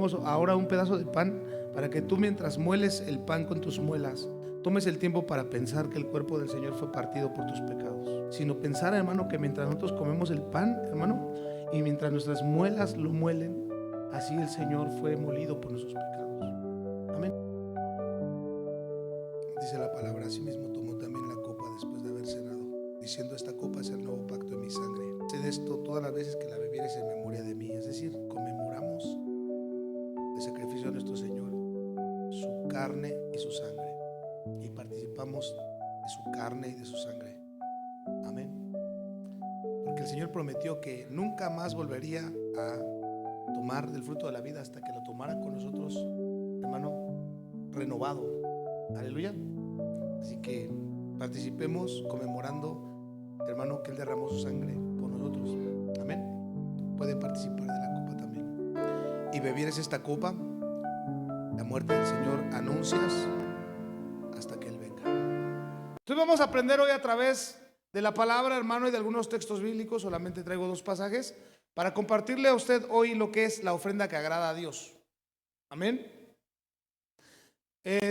damos ahora un pedazo de pan para que tú, mientras mueles el pan con tus muelas, tomes el tiempo para pensar que el cuerpo del Señor fue partido por tus pecados. Sino pensar, hermano, que mientras nosotros comemos el pan, hermano, y mientras nuestras muelas lo muelen, así el Señor fue molido por nuestros pecados. Amén. Dice la palabra: asimismo tomó también la copa después de haber cenado, diciendo: esta copa es el nuevo pacto en mi sangre. Haced esto todas las veces que la bebiereis en memoria de mí. Es decir, conmemoramos el sacrificio de nuestro Señor, su carne y su sangre, y participamos de su carne y de su sangre. Amén. Porque el Señor prometió que nunca más volvería a tomar del fruto de la vida hasta que lo tomara con nosotros, hermano, renovado. Aleluya. Así que participemos conmemorando, hermano, que Él derramó su sangre por nosotros. Amén. Pueden participar de la copa también. Y bebieres esta copa, la muerte del Señor anuncias hasta que Él venga. Entonces vamos a aprender hoy a través de la palabra, hermano, y de algunos textos bíblicos. Solamente traigo 2 pasajes para compartirle a usted hoy lo que es la ofrenda que agrada a Dios. Amén.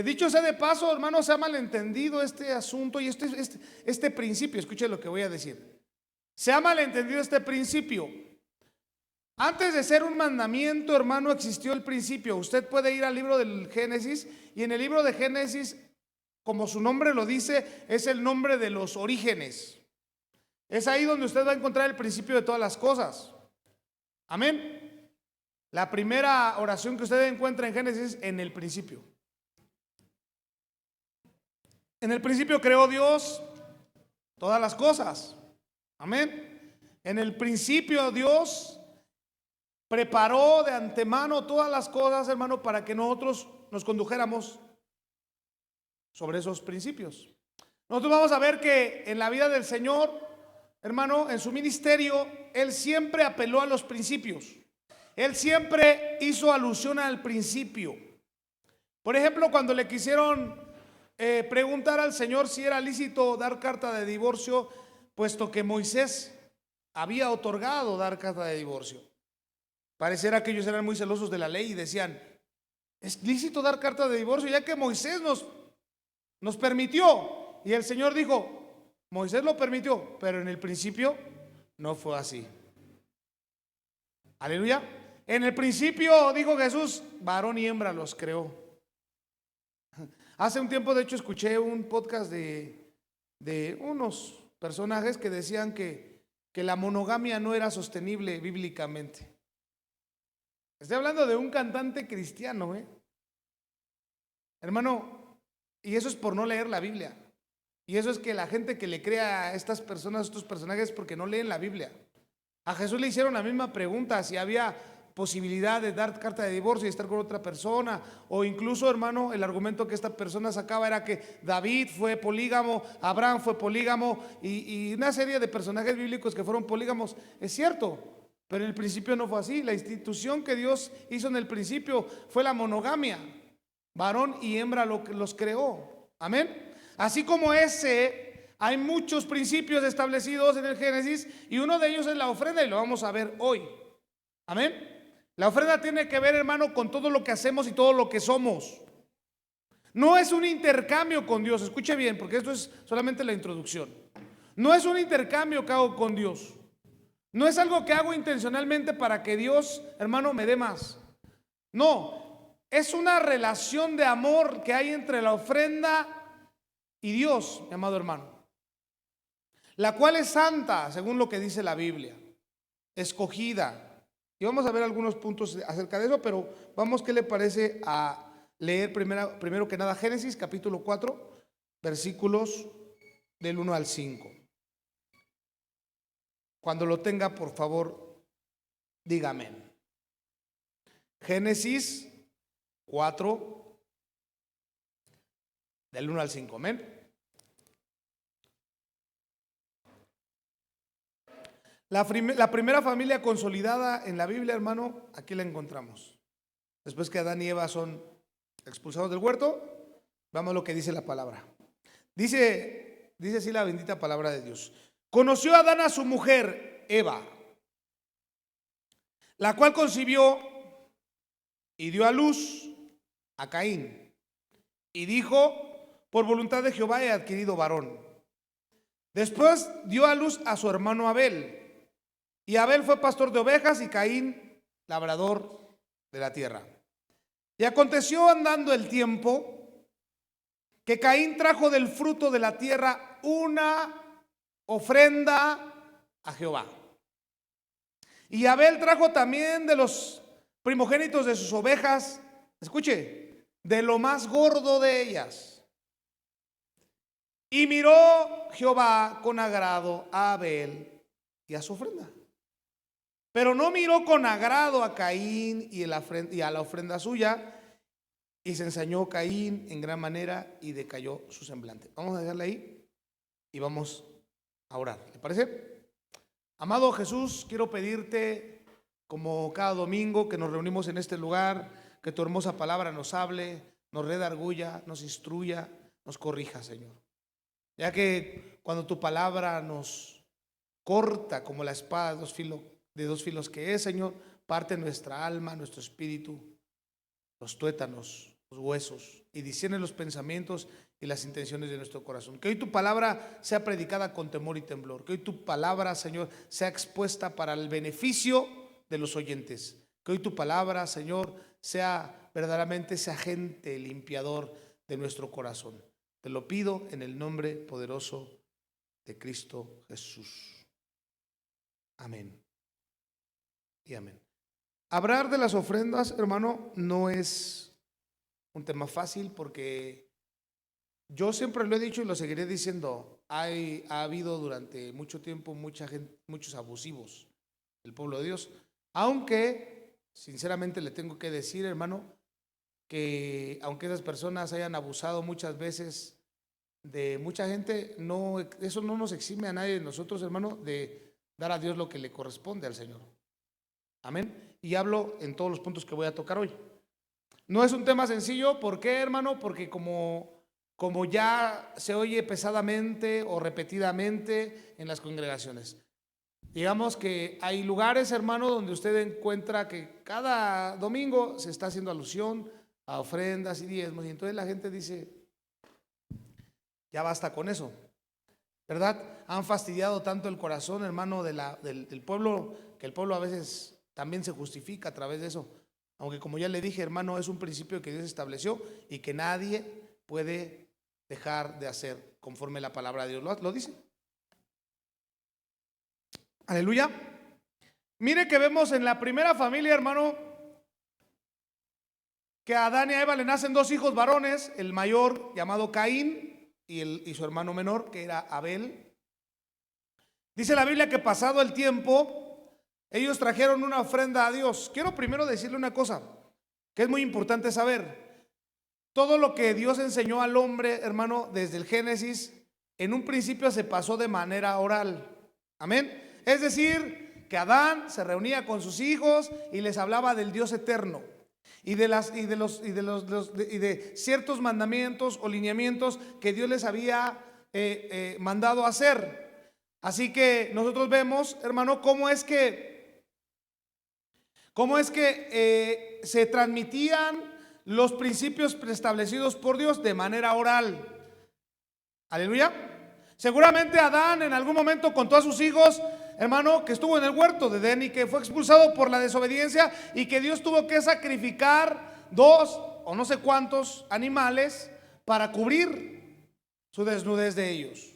Dicho sea de paso, hermano, se ha malentendido este asunto y este principio. Escuche lo que voy a decir. Se ha malentendido este principio. Antes de ser un mandamiento, hermano, existió el principio. Usted puede ir al libro del Génesis, y en el libro de Génesis, como su nombre lo dice, es el nombre de los orígenes. Es ahí donde usted va a encontrar el principio de todas las cosas. Amén. La primera oración que usted encuentra en Génesis, en el principio. En el principio creó Dios todas las cosas. Amén. En el principio Dios preparó de antemano todas las cosas, hermano, para que nosotros nos condujéramos sobre esos principios. Nosotros vamos a ver que en la vida del Señor, hermano, en su ministerio, Él siempre apeló a los principios. Él siempre hizo alusión al principio. Por ejemplo, cuando le quisieron preguntar al Señor si era lícito dar carta de divorcio, puesto que Moisés había otorgado dar carta de divorcio. Pareciera que ellos eran muy celosos de la ley y decían: es lícito dar carta de divorcio ya que Moisés nos permitió. Y el Señor dijo: Moisés lo permitió, pero en el principio no fue así. Aleluya. En el principio, dijo Jesús, varón y hembra los creó. Hace un tiempo, de hecho, escuché un podcast de unos personajes que decían que la monogamia no era sostenible bíblicamente. Estoy hablando de un cantante cristiano, hermano, y eso es por no leer la Biblia. Y eso es que la gente que le crea a estas personas, a estos personajes, porque no leen la Biblia. A Jesús le hicieron la misma pregunta, si había posibilidad de dar carta de divorcio y estar con otra persona, o incluso, hermano, el argumento que esta persona sacaba era que David fue polígamo, Abraham fue polígamo, y una serie de personajes bíblicos que fueron polígamos. Es cierto, pero en el principio no fue así. La institución que Dios hizo en el principio fue la monogamia. Varón y hembra los creó. Amén. Así como hay muchos principios establecidos en el Génesis, y uno de ellos es la ofrenda, y lo vamos a ver hoy. Amén. La ofrenda tiene que ver, hermano, con todo lo que hacemos y todo lo que somos. No es un intercambio con Dios. Escuche bien, porque esto es solamente la introducción. No es un intercambio que hago con Dios. No es algo que hago intencionalmente para que Dios, hermano, me dé más. No, es una relación de amor que hay entre la ofrenda y Dios, mi amado hermano, la cual es santa, según lo que dice la Biblia, escogida. Y vamos a ver algunos puntos acerca de eso, pero vamos, ¿qué le parece a leer primero que nada Génesis capítulo 4, versículos del 1 al 5? Cuando lo tenga, por favor, diga amén. Génesis 4, del 1 al 5, amén. La primera familia consolidada en la Biblia, hermano, aquí la encontramos. Después que Adán y Eva son expulsados del huerto, vamos a lo que dice la palabra. Dice así la bendita palabra de Dios. Conoció Adán a su mujer, Eva, la cual concibió y dio a luz a Caín. Y dijo: por voluntad de Jehová he adquirido varón. Después dio a luz a su hermano Abel. Y Abel fue pastor de ovejas y Caín labrador de la tierra. Y aconteció andando el tiempo que Caín trajo del fruto de la tierra una ofrenda a Jehová. Y Abel trajo también de los primogénitos de sus ovejas, escuche, de lo más gordo de ellas. Y miró Jehová con agrado a Abel y a su ofrenda, pero no miró con agrado a Caín y a la ofrenda suya, y se ensañó Caín en gran manera y decayó su semblante. Vamos a dejarle ahí y vamos a orar, ¿le parece? Amado Jesús, quiero pedirte, como cada domingo que nos reunimos en este lugar, que tu hermosa palabra nos hable, nos redarguya, nos instruya, nos corrija, Señor. Ya que cuando tu palabra nos corta como la espada de dos filos que es, Señor, parte nuestra alma, nuestro espíritu, los tuétanos, los huesos, y discierne los pensamientos y las intenciones de nuestro corazón. Que hoy tu palabra sea predicada con temor y temblor. Que hoy tu palabra, Señor, sea expuesta para el beneficio de los oyentes. Que hoy tu palabra, Señor, sea verdaderamente ese agente limpiador de nuestro corazón. Te lo pido en el nombre poderoso de Cristo Jesús. Amén y amén. Hablar de las ofrendas, hermano, no es un tema fácil, porque yo siempre lo he dicho y lo seguiré diciendo. Ha habido durante mucho tiempo mucha gente, muchos abusivos del pueblo de Dios. Aunque, sinceramente le tengo que decir, hermano, que aunque esas personas hayan abusado muchas veces de mucha gente, no, eso no nos exime a nadie de nosotros, hermano, de dar a Dios lo que le corresponde al Señor. Amén. Y hablo en todos los puntos que voy a tocar hoy. No es un tema sencillo. ¿Por qué, hermano? Porque como ya se oye pesadamente o repetidamente en las congregaciones. Digamos que hay lugares, hermano, donde usted encuentra que cada domingo se está haciendo alusión a ofrendas y diezmos, y entonces la gente dice: ya basta con eso, ¿verdad? Han fastidiado tanto el corazón, hermano, del pueblo, que el pueblo a veces también se justifica a través de eso. Aunque, como ya le dije, hermano, es un principio que Dios estableció y que nadie puede dejar de hacer conforme la palabra de Dios lo dice. Aleluya. Mire que vemos en la primera familia, hermano, que a Adán y a Eva le nacen dos hijos varones, el mayor llamado Caín y su hermano menor, que era Abel. Dice la Biblia que pasado el tiempo, ellos trajeron una ofrenda a Dios. Quiero primero decirle una cosa que es muy importante saber. Todo lo que Dios enseñó al hombre, hermano, desde el Génesis, en un principio se pasó de manera oral. Amén. Es decir, que Adán se reunía con sus hijos y les hablaba del Dios eterno y de ciertos mandamientos o lineamientos que Dios les había mandado hacer. Así que nosotros vemos, hermano, cómo es que se transmitían los principios preestablecidos por Dios de manera oral. Aleluya. Seguramente Adán en algún momento contó a sus hijos, hermano, que estuvo en el huerto de Edén y que fue expulsado por la desobediencia y que Dios tuvo que sacrificar 2 o no sé cuántos animales para cubrir su desnudez de ellos.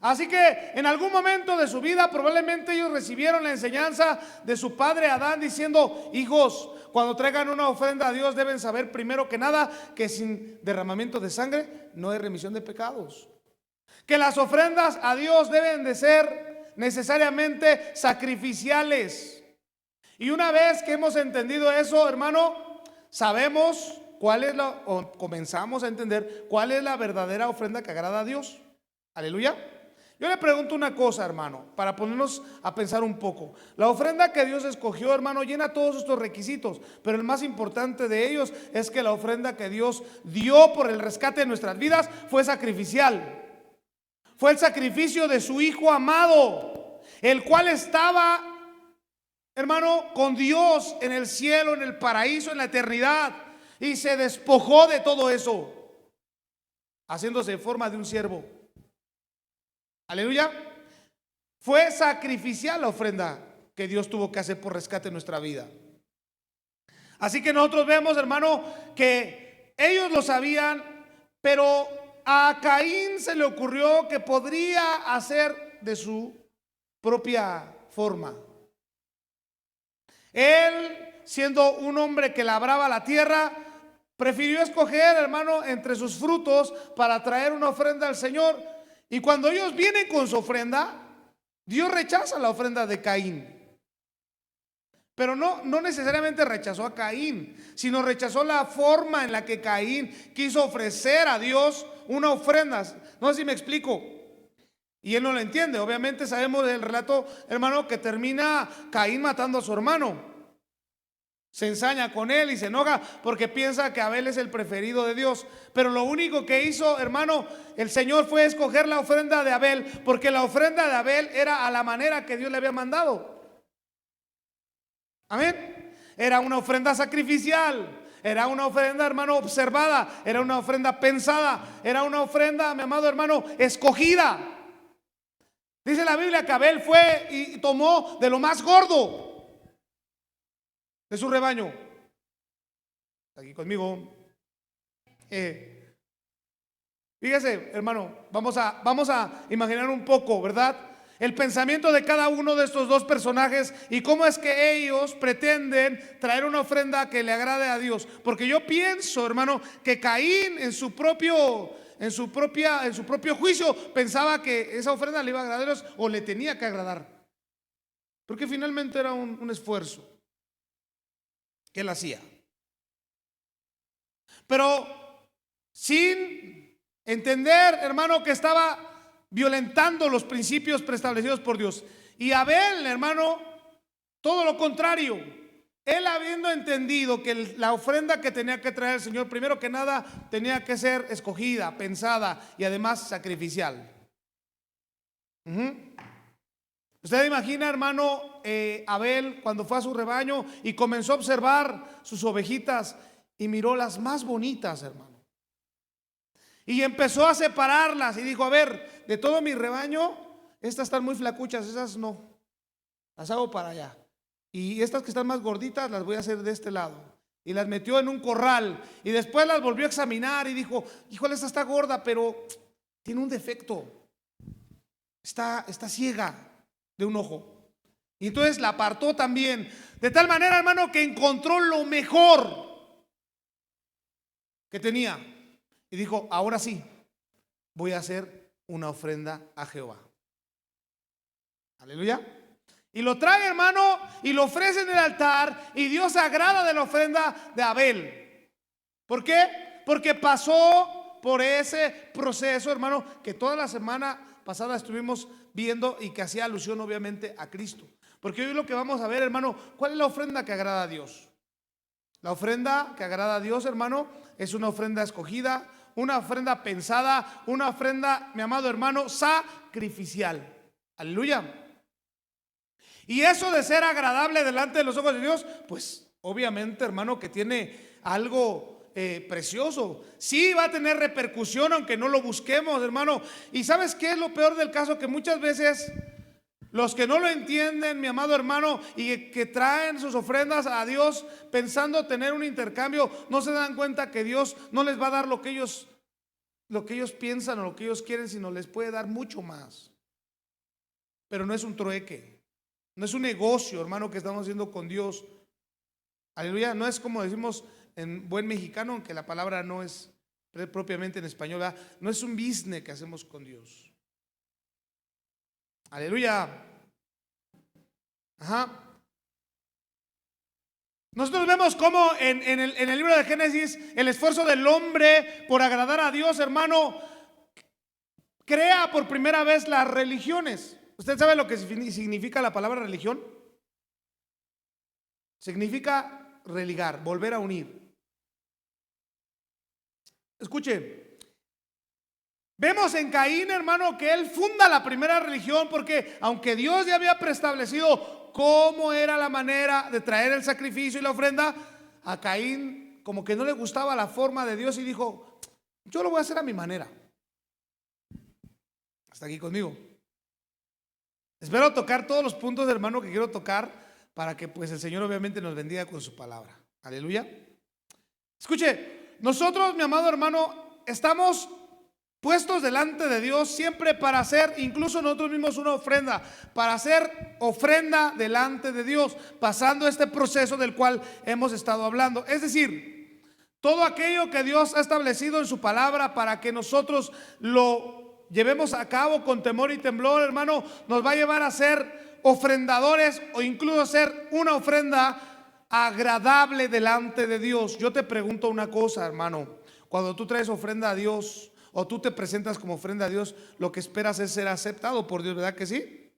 Así que en algún momento de su vida probablemente ellos recibieron la enseñanza de su padre Adán diciendo: hijos, cuando traigan una ofrenda a Dios deben saber primero que nada que sin derramamiento de sangre no hay remisión de pecados. Que las ofrendas a Dios deben de ser necesariamente sacrificiales. Y una vez que hemos entendido eso, hermano, sabemos o comenzamos a entender cuál es la verdadera ofrenda que agrada a Dios. Aleluya. Yo le pregunto una cosa, hermano, para ponernos a pensar un poco. La ofrenda que Dios escogió, hermano, llena todos estos requisitos, pero el más importante de ellos es que la ofrenda que Dios dio por el rescate de nuestras vidas fue sacrificial. Fue el sacrificio de su Hijo amado, el cual estaba hermano, con Dios en el cielo, en el paraíso, en la eternidad, y se despojó de todo eso, haciéndose en forma de un siervo. Aleluya. Fue sacrificial la ofrenda que Dios tuvo que hacer por rescate en nuestra vida. Así que nosotros vemos, hermano, que ellos lo sabían, pero a Caín se le ocurrió que podría hacer de su propia forma. Él, siendo un hombre que labraba la tierra, prefirió escoger, hermano, entre sus frutos para traer una ofrenda al Señor. Y cuando ellos vienen con su ofrenda, Dios rechaza la ofrenda de Caín. Pero no necesariamente rechazó a Caín, sino rechazó la forma en la que Caín quiso ofrecer a Dios una ofrenda. No sé si me explico. Y él no lo entiende. Obviamente sabemos del relato, hermano, que termina Caín matando a su hermano. Se ensaña con él y se enoja porque piensa que Abel es el preferido de Dios. Pero lo único que hizo, hermano, el Señor fue escoger la ofrenda de Abel, porque la ofrenda de Abel era a la manera que Dios le había mandado. Amén. Era una ofrenda sacrificial. Era una ofrenda, hermano, observada. Era una ofrenda pensada. Era una ofrenda, mi amado hermano, escogida. Dice la Biblia que Abel fue y tomó de lo más gordo de su rebaño. Aquí conmigo. Fíjese, hermano, vamos a imaginar un poco, ¿verdad? El pensamiento de cada uno de estos dos personajes y cómo es que ellos pretenden traer una ofrenda que le agrade a Dios. Porque yo pienso, hermano, que Caín en su propio juicio pensaba que esa ofrenda le iba a agradar a Dios o le tenía que agradar. Porque finalmente era un esfuerzo que él hacía. Pero sin entender, hermano, que estaba violentando los principios preestablecidos por Dios. Y Abel, hermano, todo lo contrario. Él, habiendo entendido que la ofrenda que tenía que traer el Señor, primero que nada, tenía que ser escogida, pensada y además sacrificial. Usted imagina, hermano, Abel cuando fue a su rebaño y comenzó a observar sus ovejitas y miró las más bonitas, hermano. Y empezó a separarlas y dijo, a ver, de todo mi rebaño, estas están muy flacuchas, esas no, las hago para allá. Y estas que están más gorditas las voy a hacer de este lado. Y las metió en un corral y después las volvió a examinar y dijo, híjole, esta está gorda, pero tiene un defecto, está ciega de un ojo. Y entonces la apartó también, de tal manera, hermano, que encontró lo mejor que tenía. Y dijo, ahora sí, voy a hacer una ofrenda a Jehová. Aleluya. Y lo trae, hermano, y lo ofrece en el altar. Y Dios se agrada de la ofrenda de Abel. ¿Por qué? Porque pasó por ese proceso, hermano, que toda la semana pasada estuvimos viendo y que hacía alusión obviamente a Cristo. Porque hoy lo que vamos a ver, hermano, ¿cuál es la ofrenda que agrada a Dios? La ofrenda que agrada a Dios, hermano, es una ofrenda escogida, una ofrenda pensada, una ofrenda, mi amado hermano, sacrificial. Aleluya. Y eso de ser agradable delante de los ojos de Dios, pues obviamente, hermano, que tiene algo precioso. Sí va a tener repercusión aunque no lo busquemos, hermano. Y ¿sabes qué es lo peor del caso? Que muchas veces los que no lo entienden, mi amado hermano, y que traen sus ofrendas a Dios pensando tener un intercambio, no se dan cuenta que Dios no les va a dar lo que ellos piensan o lo que ellos quieren, sino les puede dar mucho más. Pero no es un trueque, no es un negocio, hermano, que estamos haciendo con Dios. Aleluya. No es como decimos en buen mexicano, aunque la palabra no es propiamente en español, ¿verdad? No es un business que hacemos con Dios. Aleluya. Ajá. Nosotros vemos cómo en el libro de Génesis el esfuerzo del hombre por agradar a Dios, hermano, crea por primera vez las religiones. ¿Usted sabe lo que significa la palabra religión? Significa religar, volver a unir. Escuche, Vemos en Caín, hermano, que él funda la primera religión porque aunque Dios ya había preestablecido cómo era la manera de traer el sacrificio y la ofrenda, a Caín como que no le gustaba la forma de Dios y dijo, yo lo voy a hacer a mi manera. Hasta aquí conmigo. Espero tocar todos los puntos, hermano, que quiero tocar para que pues el Señor obviamente nos bendiga con su palabra. Aleluya. Escuche, nosotros, mi amado hermano, estamos puestos delante de Dios siempre para hacer, incluso nosotros mismos, una ofrenda, para hacer ofrenda delante de Dios, pasando este proceso del cual hemos estado hablando. Es decir, todo aquello que Dios ha establecido en su palabra para que nosotros lo llevemos a cabo con temor y temblor, hermano, nos va a llevar a ser ofrendadores o incluso ser una ofrenda agradable delante de Dios. Yo te pregunto una cosa, hermano, cuando tú traes ofrenda a Dios o tú te presentas como ofrenda a Dios, lo que esperas es ser aceptado por Dios, ¿verdad que sí?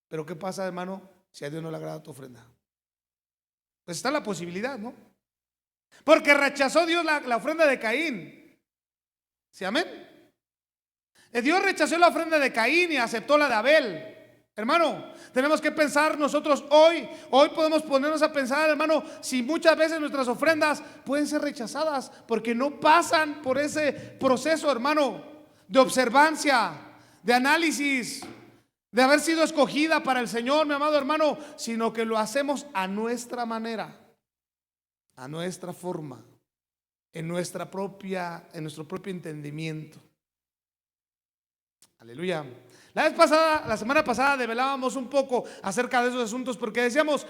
Pero ¿qué pasa, hermano, si a Dios no le agrada tu ofrenda? Pues está la posibilidad, ¿no? Porque rechazó Dios la ofrenda de Caín. ¿Sí, amén? Dios rechazó la ofrenda de Caín y aceptó la de Abel. Hermano, tenemos que pensar nosotros hoy podemos ponernos a pensar, hermano, si muchas veces nuestras ofrendas pueden ser rechazadas porque no pasan por ese proceso, hermano, de observancia, de análisis, de haber sido escogida para el Señor, mi amado hermano, sino que lo hacemos a nuestra manera, a nuestra forma, en nuestro propio entendimiento. Aleluya. La semana pasada develábamos un poco acerca de esos asuntos porque decíamos,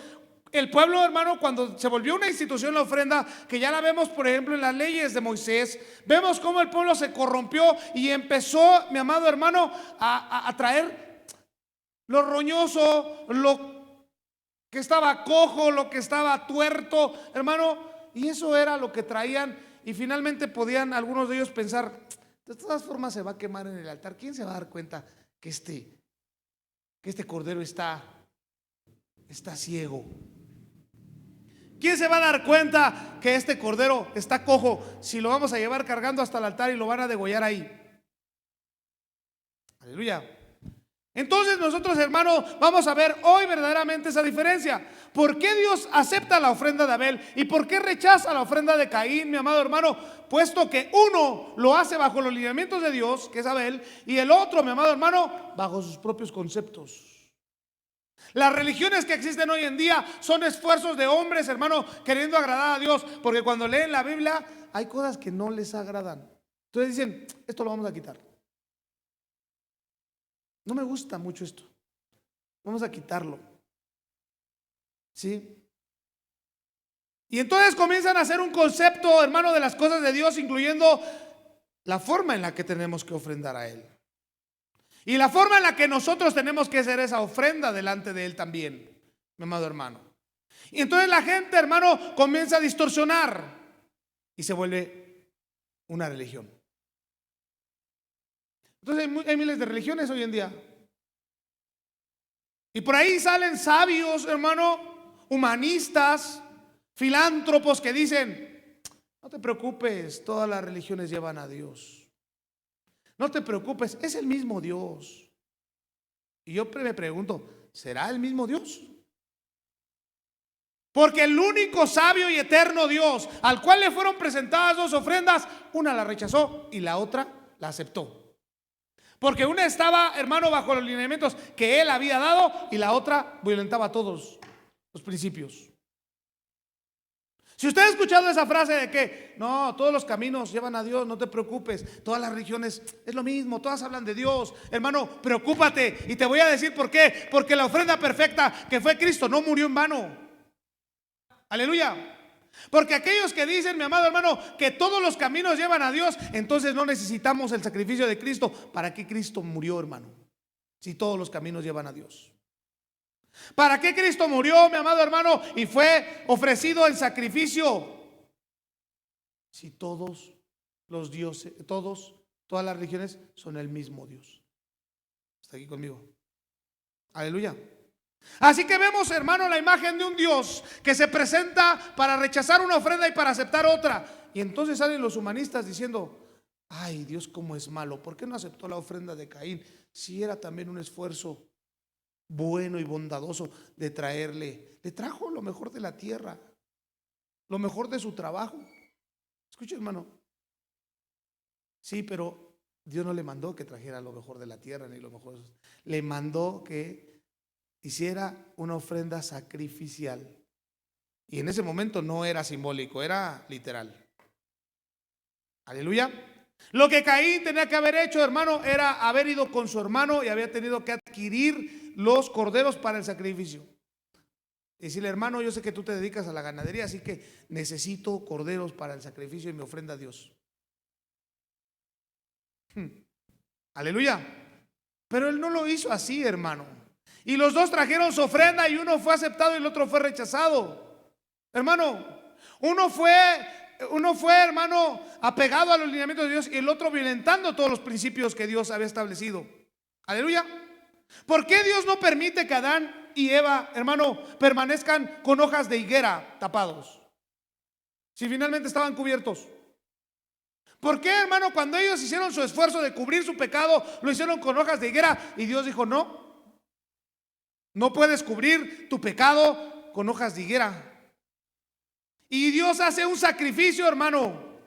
el pueblo, hermano, cuando se volvió una institución la ofrenda, que ya la vemos por ejemplo en las leyes de Moisés, vemos cómo el pueblo se corrompió y empezó, mi amado hermano, a traer lo roñoso, lo que estaba cojo, lo que estaba tuerto, hermano, y eso era lo que traían y finalmente podían algunos de ellos pensar, de todas formas se va a quemar en el altar. ¿Quién se va a dar cuenta que este cordero está ciego? ¿Quién se va a dar cuenta que este cordero está cojo si lo vamos a llevar cargando hasta el altar y lo van a degollar ahí? Aleluya. Entonces nosotros, hermanos, vamos a ver hoy verdaderamente esa diferencia. ¿Por qué Dios acepta la ofrenda de Abel y por qué rechaza la ofrenda de Caín, mi amado hermano? Puesto que uno lo hace bajo los lineamientos de Dios, que es Abel, y el otro, mi amado hermano, bajo sus propios conceptos. Las religiones que existen hoy en día son esfuerzos de hombres, hermano, queriendo agradar a Dios, porque cuando leen la Biblia hay cosas que no les agradan. Entonces dicen, esto lo vamos a quitar. No me gusta mucho esto. Vamos a quitarlo. ¿Sí? Y entonces comienzan a hacer un concepto, hermano, de las cosas de Dios, incluyendo la forma en la que tenemos que ofrendar a Él. Y la forma en la que nosotros tenemos que hacer esa ofrenda delante de Él también, mi amado hermano. Y entonces la gente, hermano, comienza a distorsionar y se vuelve una religión. Entonces hay miles de religiones hoy en día. Y por ahí salen sabios, hermano, humanistas, filántropos que dicen, no te preocupes, todas las religiones llevan a Dios. No te preocupes, es el mismo Dios. Y yo me pregunto, ¿será el mismo Dios? Porque el único sabio y eterno Dios al cual le fueron presentadas dos ofrendas, una la rechazó y la otra la aceptó. Porque una estaba, hermano, bajo los lineamientos que Él había dado y la otra violentaba todos los principios. Si usted ha escuchado esa frase de que no, todos los caminos llevan a Dios, no te preocupes, todas las religiones es lo mismo, todas hablan de Dios, hermano, preocúpate. Y te voy a decir por qué. Porque la ofrenda perfecta que fue Cristo no murió en vano. Aleluya. Porque aquellos que dicen, mi amado hermano, que todos los caminos llevan a Dios, entonces no necesitamos el sacrificio de Cristo. ¿Para qué Cristo murió, hermano? Si todos los caminos llevan a Dios. ¿Para qué Cristo murió, mi amado hermano, y fue ofrecido en sacrificio? Si todos los dioses, todas las religiones son el mismo Dios. ¿Está aquí conmigo? Aleluya. Así que vemos, hermano, la imagen de un Dios que se presenta para rechazar una ofrenda y para aceptar otra. Y entonces salen los humanistas diciendo, Ay, Dios cómo es malo, ¿por qué no aceptó la ofrenda de Caín? Si era también un esfuerzo bueno y bondadoso de traerle. Le trajo lo mejor de la tierra, lo mejor de su trabajo. Escucha, hermano. Sí, pero Dios no le mandó que trajera lo mejor de la tierra ni lo mejor. Le mandó que hiciera una ofrenda sacrificial. Y en ese momento no era simbólico, era literal. Aleluya. Lo que Caín tenía que haber hecho, hermano, era haber ido con su hermano y había tenido que adquirir los corderos para el sacrificio. Y decirle, hermano, yo sé que tú te dedicas a la ganadería, así que necesito corderos para el sacrificio y mi ofrenda a Dios. Aleluya. Pero él no lo hizo así, hermano. Y los dos trajeron su ofrenda y uno fue aceptado y el otro fue rechazado. Hermano, uno fue, hermano, apegado a los lineamientos de Dios y el otro violentando todos los principios que Dios había establecido. Aleluya. ¿Por qué Dios no permite que Adán y Eva, hermano, permanezcan con hojas de higuera tapados, si finalmente estaban cubiertos? ¿Por qué, hermano, cuando ellos hicieron su esfuerzo de cubrir su pecado, lo hicieron con hojas de higuera? Y Dios dijo, no, no puedes cubrir tu pecado con hojas de higuera. Y Dios hace un sacrificio, hermano.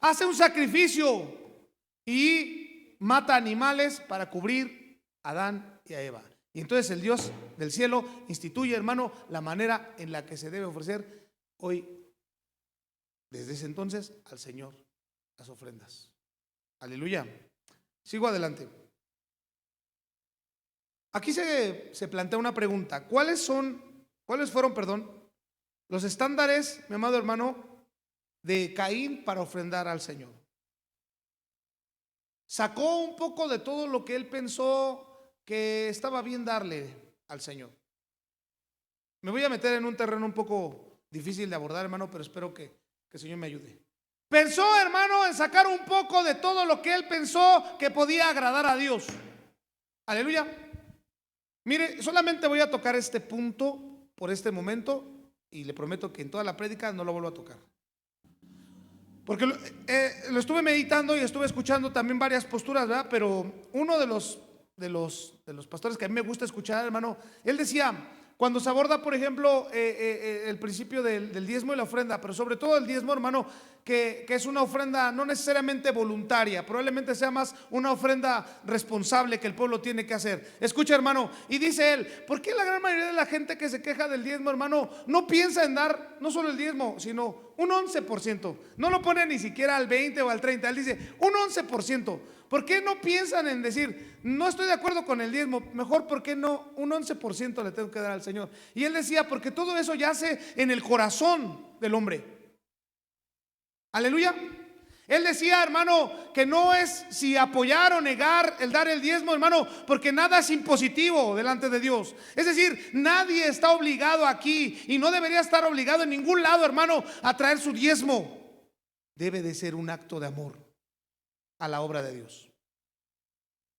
Hace un sacrificio y mata animales para cubrir a Adán y a Eva. Y entonces el Dios del cielo instituye, hermano, la manera en la que se debe ofrecer hoy, desde ese entonces, al Señor las ofrendas. Aleluya. Sigo adelante. Aquí se plantea una pregunta. ¿Cuáles fueron los estándares, mi amado hermano, de Caín para ofrendar al Señor? Sacó un poco de todo lo que él pensó que estaba bien darle al Señor. Me voy a meter en un terreno un poco difícil de abordar, hermano, pero espero que el Señor me ayude. Pensó, hermano, en sacar un poco de todo lo que él pensó que podía agradar a Dios. Aleluya. Mire, solamente voy a tocar este punto por este momento y le prometo que en toda la prédica no lo vuelvo a tocar. Porque lo estuve meditando y estuve escuchando también varias posturas, ¿verdad? Pero uno de los pastores que a mí me gusta escuchar, hermano, él decía, cuando se aborda, por ejemplo, el principio del diezmo y la ofrenda, pero sobre todo el diezmo, hermano, que es una ofrenda no necesariamente voluntaria, probablemente sea más una ofrenda responsable que el pueblo tiene que hacer. Escucha, hermano, y dice él, ¿por qué la gran mayoría de la gente que se queja del diezmo, hermano, no piensa en dar no solo el diezmo, sino un 11%? No lo pone ni siquiera al 20 o al 30, él dice un 11%. ¿Por qué no piensan en decir, no estoy de acuerdo con el diezmo? Mejor, ¿por qué no un 11% le tengo que dar al Señor? Y él decía, porque todo eso yace en el corazón del hombre. Aleluya. Él decía, hermano, que no es si apoyar o negar el dar el diezmo, hermano, porque nada es impositivo delante de Dios. Es decir, nadie está obligado aquí y no debería estar obligado en ningún lado, hermano, a traer su diezmo. Debe de ser un acto de amor a la obra de Dios.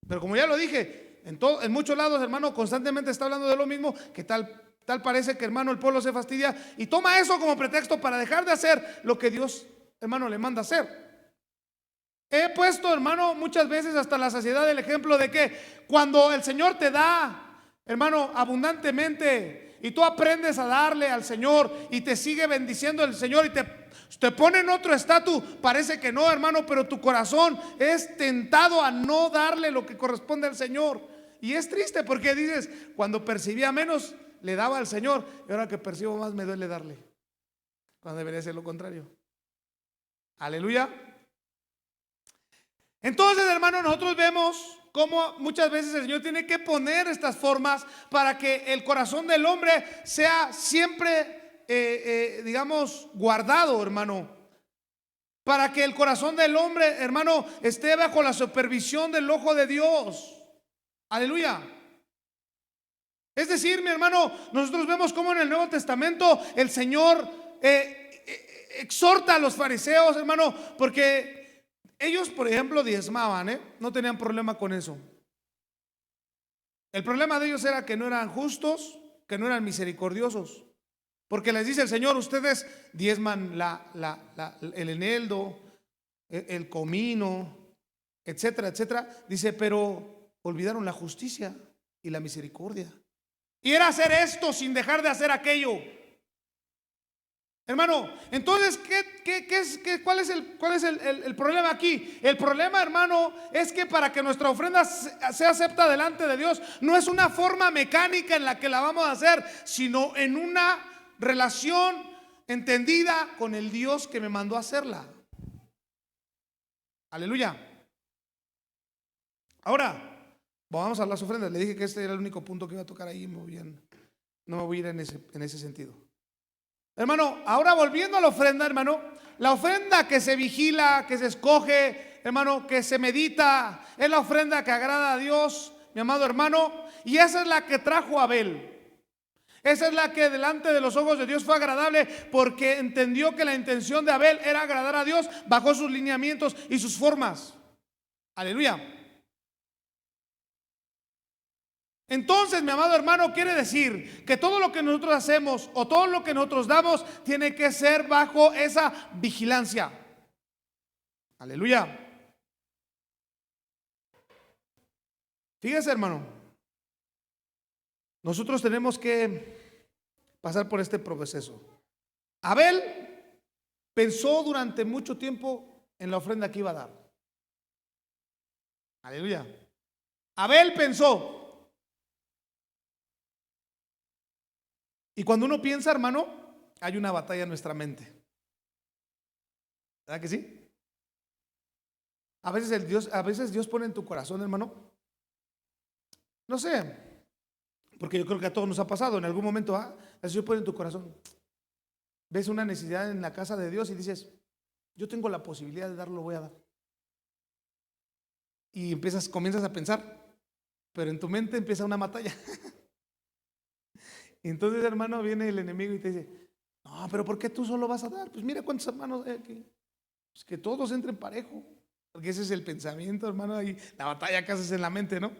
Pero como ya lo dije, en muchos lados, hermano, constantemente está hablando de lo mismo, que tal parece que, hermano, el pueblo se fastidia y toma eso como pretexto para dejar de hacer lo que Dios, hermano, le manda hacer. He puesto, hermano, muchas veces hasta la saciedad el ejemplo de que cuando el Señor te da, hermano, abundantemente, y tú aprendes a darle al Señor y te sigue bendiciendo el Señor y te pone en otro estatus, parece que no, hermano, pero tu corazón es tentado a no darle lo que corresponde al Señor. Y es triste porque dices, cuando percibía menos le daba al Señor y ahora que percibo más me duele darle, cuando debería ser lo contrario. Aleluya. Entonces, hermano, nosotros vemos cómo muchas veces el Señor tiene que poner estas formas para que el corazón del hombre sea siempre, digamos, guardado, hermano. Para que el corazón del hombre, hermano, esté bajo la supervisión del ojo de Dios. Aleluya. Es decir, mi hermano, nosotros vemos cómo en el Nuevo Testamento el Señor exhorta a los fariseos, hermano, porque ellos, por ejemplo, diezmaban, no tenían problema con eso. El problema de ellos era que no eran justos, que no eran misericordiosos. Porque les dice el Señor, ustedes diezman el eneldo, el comino, etcétera, etcétera. Dice, pero olvidaron la justicia y la misericordia. Y era hacer esto sin dejar de hacer aquello. Hermano, entonces, ¿cuál es el problema aquí? El problema, hermano, es que para que nuestra ofrenda sea acepta delante de Dios, no es una forma mecánica en la que la vamos a hacer, sino en una relación entendida con el Dios que me mandó a hacerla. Aleluya. Ahora, vamos a las ofrendas. Le dije que este era el único punto que iba a tocar ahí. No me voy a ir en ese sentido. Hermano, ahora volviendo a la ofrenda, hermano, la ofrenda que se vigila, que se escoge, hermano, que se medita, es la ofrenda que agrada a Dios, mi amado hermano, y esa es la que trajo Abel. Esa es la que delante de los ojos de Dios fue agradable, porque entendió que la intención de Abel era agradar a Dios bajo sus lineamientos y sus formas. Aleluya. Entonces, mi amado hermano, quiere decir que todo lo que nosotros hacemos o todo lo que nosotros damos tiene que ser bajo esa vigilancia. Aleluya. Fíjese, hermano, nosotros tenemos que pasar por este proceso. Abel pensó durante mucho tiempo en la ofrenda que iba a dar. Aleluya. Abel pensó. Y cuando uno piensa, hermano, hay una batalla en nuestra mente. ¿Verdad que sí? A veces Dios pone en tu corazón, hermano. No sé, porque yo creo que a todos nos ha pasado en algún momento. Dios pone en tu corazón. Ves una necesidad en la casa de Dios y dices, yo tengo la posibilidad de darlo, voy a dar. Y comienzas a pensar, pero en tu mente empieza una batalla. Y entonces, hermano, viene el enemigo y te dice, no, pero ¿por qué tú solo vas a dar? Pues mira cuántos hermanos hay aquí. Pues que todos entren parejo. Porque ese es el pensamiento, hermano, ahí la batalla que haces en la mente, ¿no?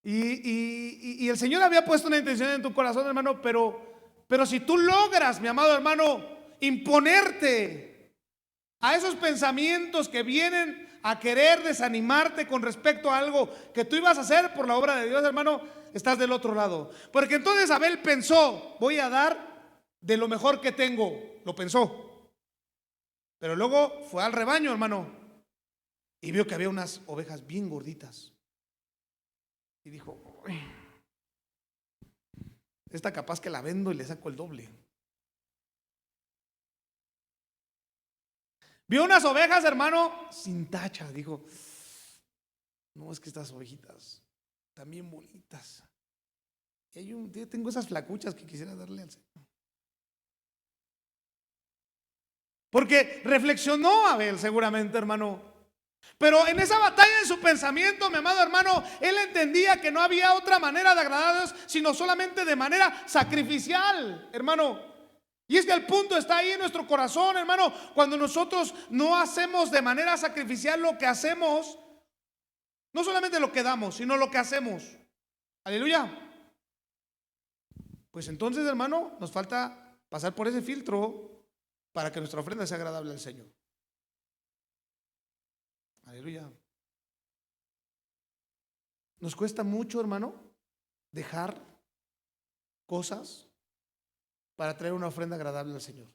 Y el Señor había puesto una intención en tu corazón, hermano, pero si tú logras, mi amado hermano, imponerte a esos pensamientos que vienen a querer desanimarte con respecto a algo que tú ibas a hacer por la obra de Dios, hermano, estás del otro lado. Porque entonces Abel pensó, voy a dar de lo mejor que tengo. Lo pensó. Pero luego fue al rebaño, hermano, y vio que había unas ovejas bien gorditas. Y dijo, esta capaz que la vendo y le saco el doble. Vio unas ovejas, hermano, sin tacha. Dijo, no, es que estas ovejitas están bien bonitas. Y yo tengo esas flacuchas que quisiera darle al Señor. Porque reflexionó Abel seguramente, hermano. Pero en esa batalla en su pensamiento, mi amado hermano, él entendía que no había otra manera de agradar a Dios, sino solamente de manera sacrificial, hermano. Y es que el punto está ahí en nuestro corazón, hermano. Cuando nosotros no hacemos de manera sacrificial lo que hacemos, no solamente lo que damos, sino lo que hacemos. Aleluya. Pues entonces, hermano, nos falta pasar por ese filtro para que nuestra ofrenda sea agradable al Señor. Aleluya. Nos cuesta mucho, hermano, dejar cosas para traer una ofrenda agradable al Señor.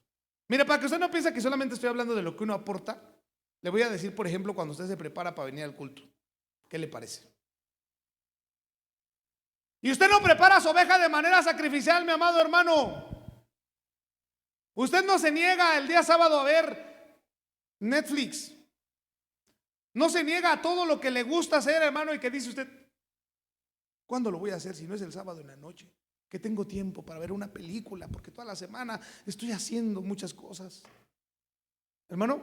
Mire, para que usted no piense que solamente estoy hablando de lo que uno aporta, le voy a decir, por ejemplo, cuando usted se prepara para venir al culto, ¿qué le parece? Y usted no prepara su oveja de manera sacrificial, mi amado hermano. Usted no se niega el día sábado a ver Netflix. No se niega a todo lo que le gusta hacer, hermano, y que dice usted, ¿cuándo lo voy a hacer si no es el sábado en la noche? Que tengo tiempo para ver una película, porque toda la semana estoy haciendo muchas cosas. Hermano,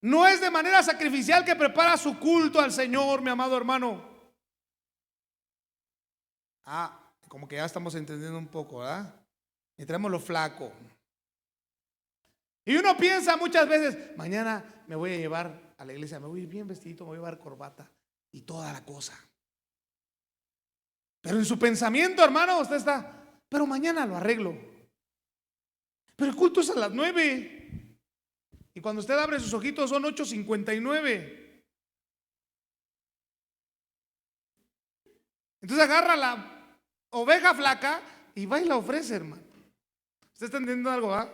no es de manera sacrificial que prepara su culto al Señor, mi amado hermano. Como que ya estamos entendiendo un poco, ¿verdad? Y traemos lo flaco. Y uno piensa muchas veces, mañana me voy a llevar a la iglesia, me voy a ir bien vestidito, me voy a llevar corbata y toda la cosa. Pero en su pensamiento, hermano, usted está, pero mañana lo arreglo. pero el culto es a las 9. Y cuando usted abre sus ojitos son 8:59. Entonces agarra la oveja flaca y va y la ofrece, hermano. ¿Usted está entendiendo algo, va?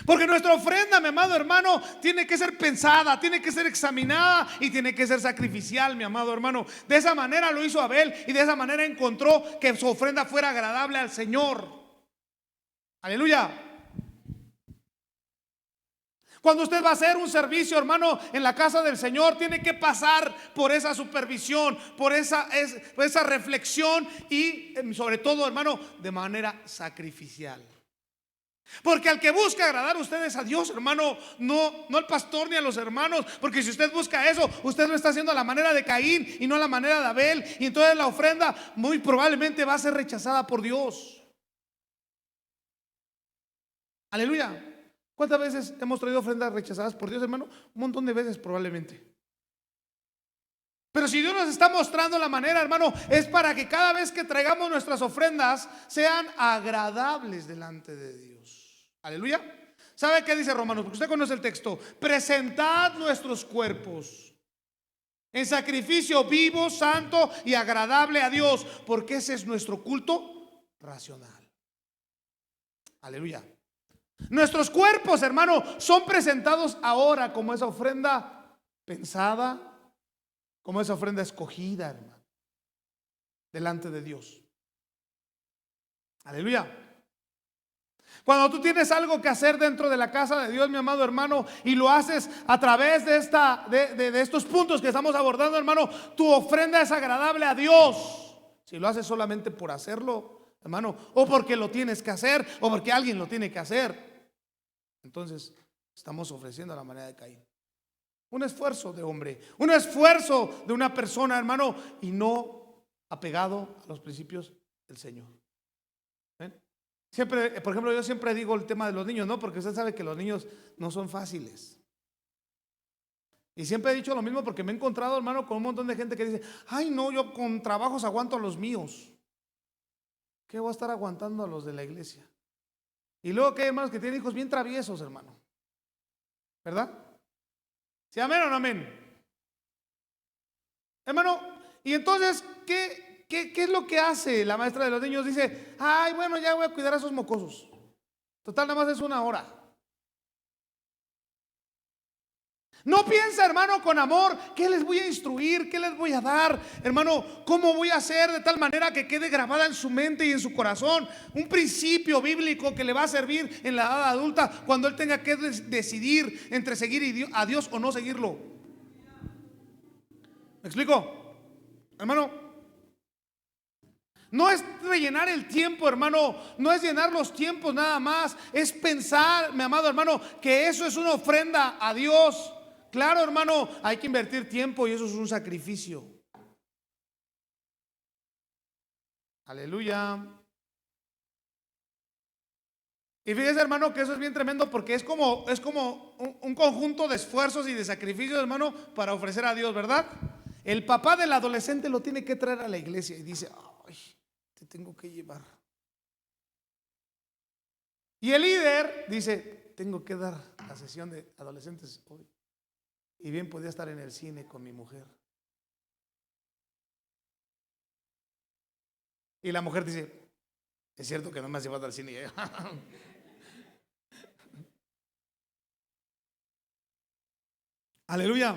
Porque nuestra ofrenda, mi amado hermano, tiene que ser pensada, tiene que ser examinada y tiene que ser sacrificial, mi amado hermano. De esa manera lo hizo Abel y de esa manera encontró que su ofrenda fuera agradable al Señor. Aleluya. Cuando usted va a hacer un servicio, hermano, en la casa del Señor, tiene que pasar por esa supervisión, por esa reflexión y sobre todo, hermano, de manera sacrificial. Porque al que busca agradar a ustedes a Dios, hermano, no al pastor ni a los hermanos, porque si usted busca eso, usted lo está haciendo a la manera de Caín y no a la manera de Abel, y entonces la ofrenda muy probablemente va a ser rechazada por Dios. Aleluya. ¿Cuántas veces hemos traído ofrendas rechazadas por Dios, hermano? Un montón de veces probablemente. Pero si Dios nos está mostrando la manera, hermano, es para que cada vez que traigamos nuestras ofrendas sean agradables delante de Dios. Aleluya. ¿Sabe qué dice Romanos? Porque usted conoce el texto. Presentad nuestros cuerpos en sacrificio vivo, santo y agradable a Dios, porque ese es nuestro culto racional. Aleluya. Nuestros cuerpos, hermano, son presentados ahora como esa ofrenda pensada, como esa ofrenda escogida, hermano, delante de Dios. Aleluya. Cuando tú tienes algo que hacer dentro de la casa de Dios, mi amado hermano, y lo haces a través de estos puntos que estamos abordando, hermano, tu ofrenda es agradable a Dios. Si lo haces solamente por hacerlo, hermano, o porque lo tienes que hacer, o porque alguien lo tiene que hacer, entonces estamos ofreciendo a la manera de Caín. Un esfuerzo de hombre, un esfuerzo de una persona, hermano, y no apegado a los principios del Señor. ¿Ven? Siempre, por ejemplo, yo siempre digo el tema de los niños, ¿no? Porque usted sabe que los niños no son fáciles. Y siempre he dicho lo mismo porque me he encontrado, hermano, con un montón de gente que dice: ay, no, yo con trabajos aguanto a los míos. ¿Qué voy a estar aguantando a los de la iglesia? Y luego que hay hermanos que tienen hijos bien traviesos, hermano, ¿verdad? ¿Sí, amén o no amén? Hermano, y entonces, ¿qué es lo que hace la maestra de los niños? Dice: ay, bueno, ya voy a cuidar a esos mocosos. Total, nada más es 1 hora. No piensa, hermano, con amor, ¿qué les voy a instruir? ¿Qué les voy a dar? Hermano, ¿cómo voy a hacer de tal manera que quede grabada en su mente y en su corazón un principio bíblico que le va a servir en la edad adulta cuando él tenga que decidir entre seguir a Dios o no seguirlo? ¿Me explico? Hermano, no es rellenar el tiempo, hermano, no es llenar los tiempos nada más, es pensar, mi amado hermano, que eso es una ofrenda a Dios. Claro, hermano, hay que invertir tiempo y eso es un sacrificio. Aleluya. Y fíjese, hermano, que eso es bien tremendo porque es como un conjunto de esfuerzos y de sacrificios, hermano, para ofrecer a Dios, ¿verdad? El papá del adolescente lo tiene que traer a la iglesia y dice: ay, te tengo que llevar. Y el líder dice: tengo que dar la sesión de adolescentes hoy. Y bien podía estar en el cine con mi mujer. Y la mujer dice: es cierto que no me has llevado al cine. Aleluya.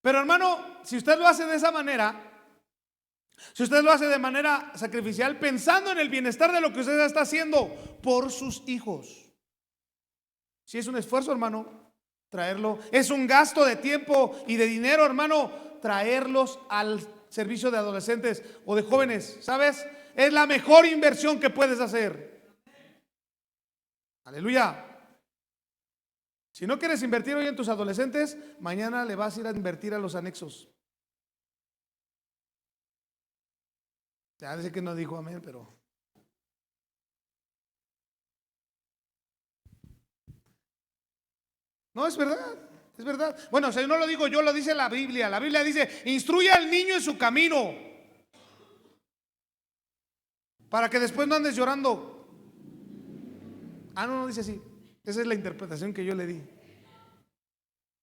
Pero hermano, si usted lo hace de esa manera, si usted lo hace de manera sacrificial, pensando en el bienestar de lo que usted está haciendo por sus hijos, si es un esfuerzo, hermano, traerlo, es un gasto de tiempo y de dinero, hermano, traerlos al servicio de adolescentes o de jóvenes, ¿sabes? Es la mejor inversión que puedes hacer. Aleluya. Si no quieres invertir hoy en tus adolescentes, mañana le vas a ir a invertir a los anexos. Ya sé que no dijo amén, pero no, es verdad, es verdad. Bueno, si no lo digo yo, lo dice la Biblia. La Biblia dice: instruye al niño en su camino, para que después no andes llorando. Ah, no, no dice así. Esa es la interpretación que yo le di.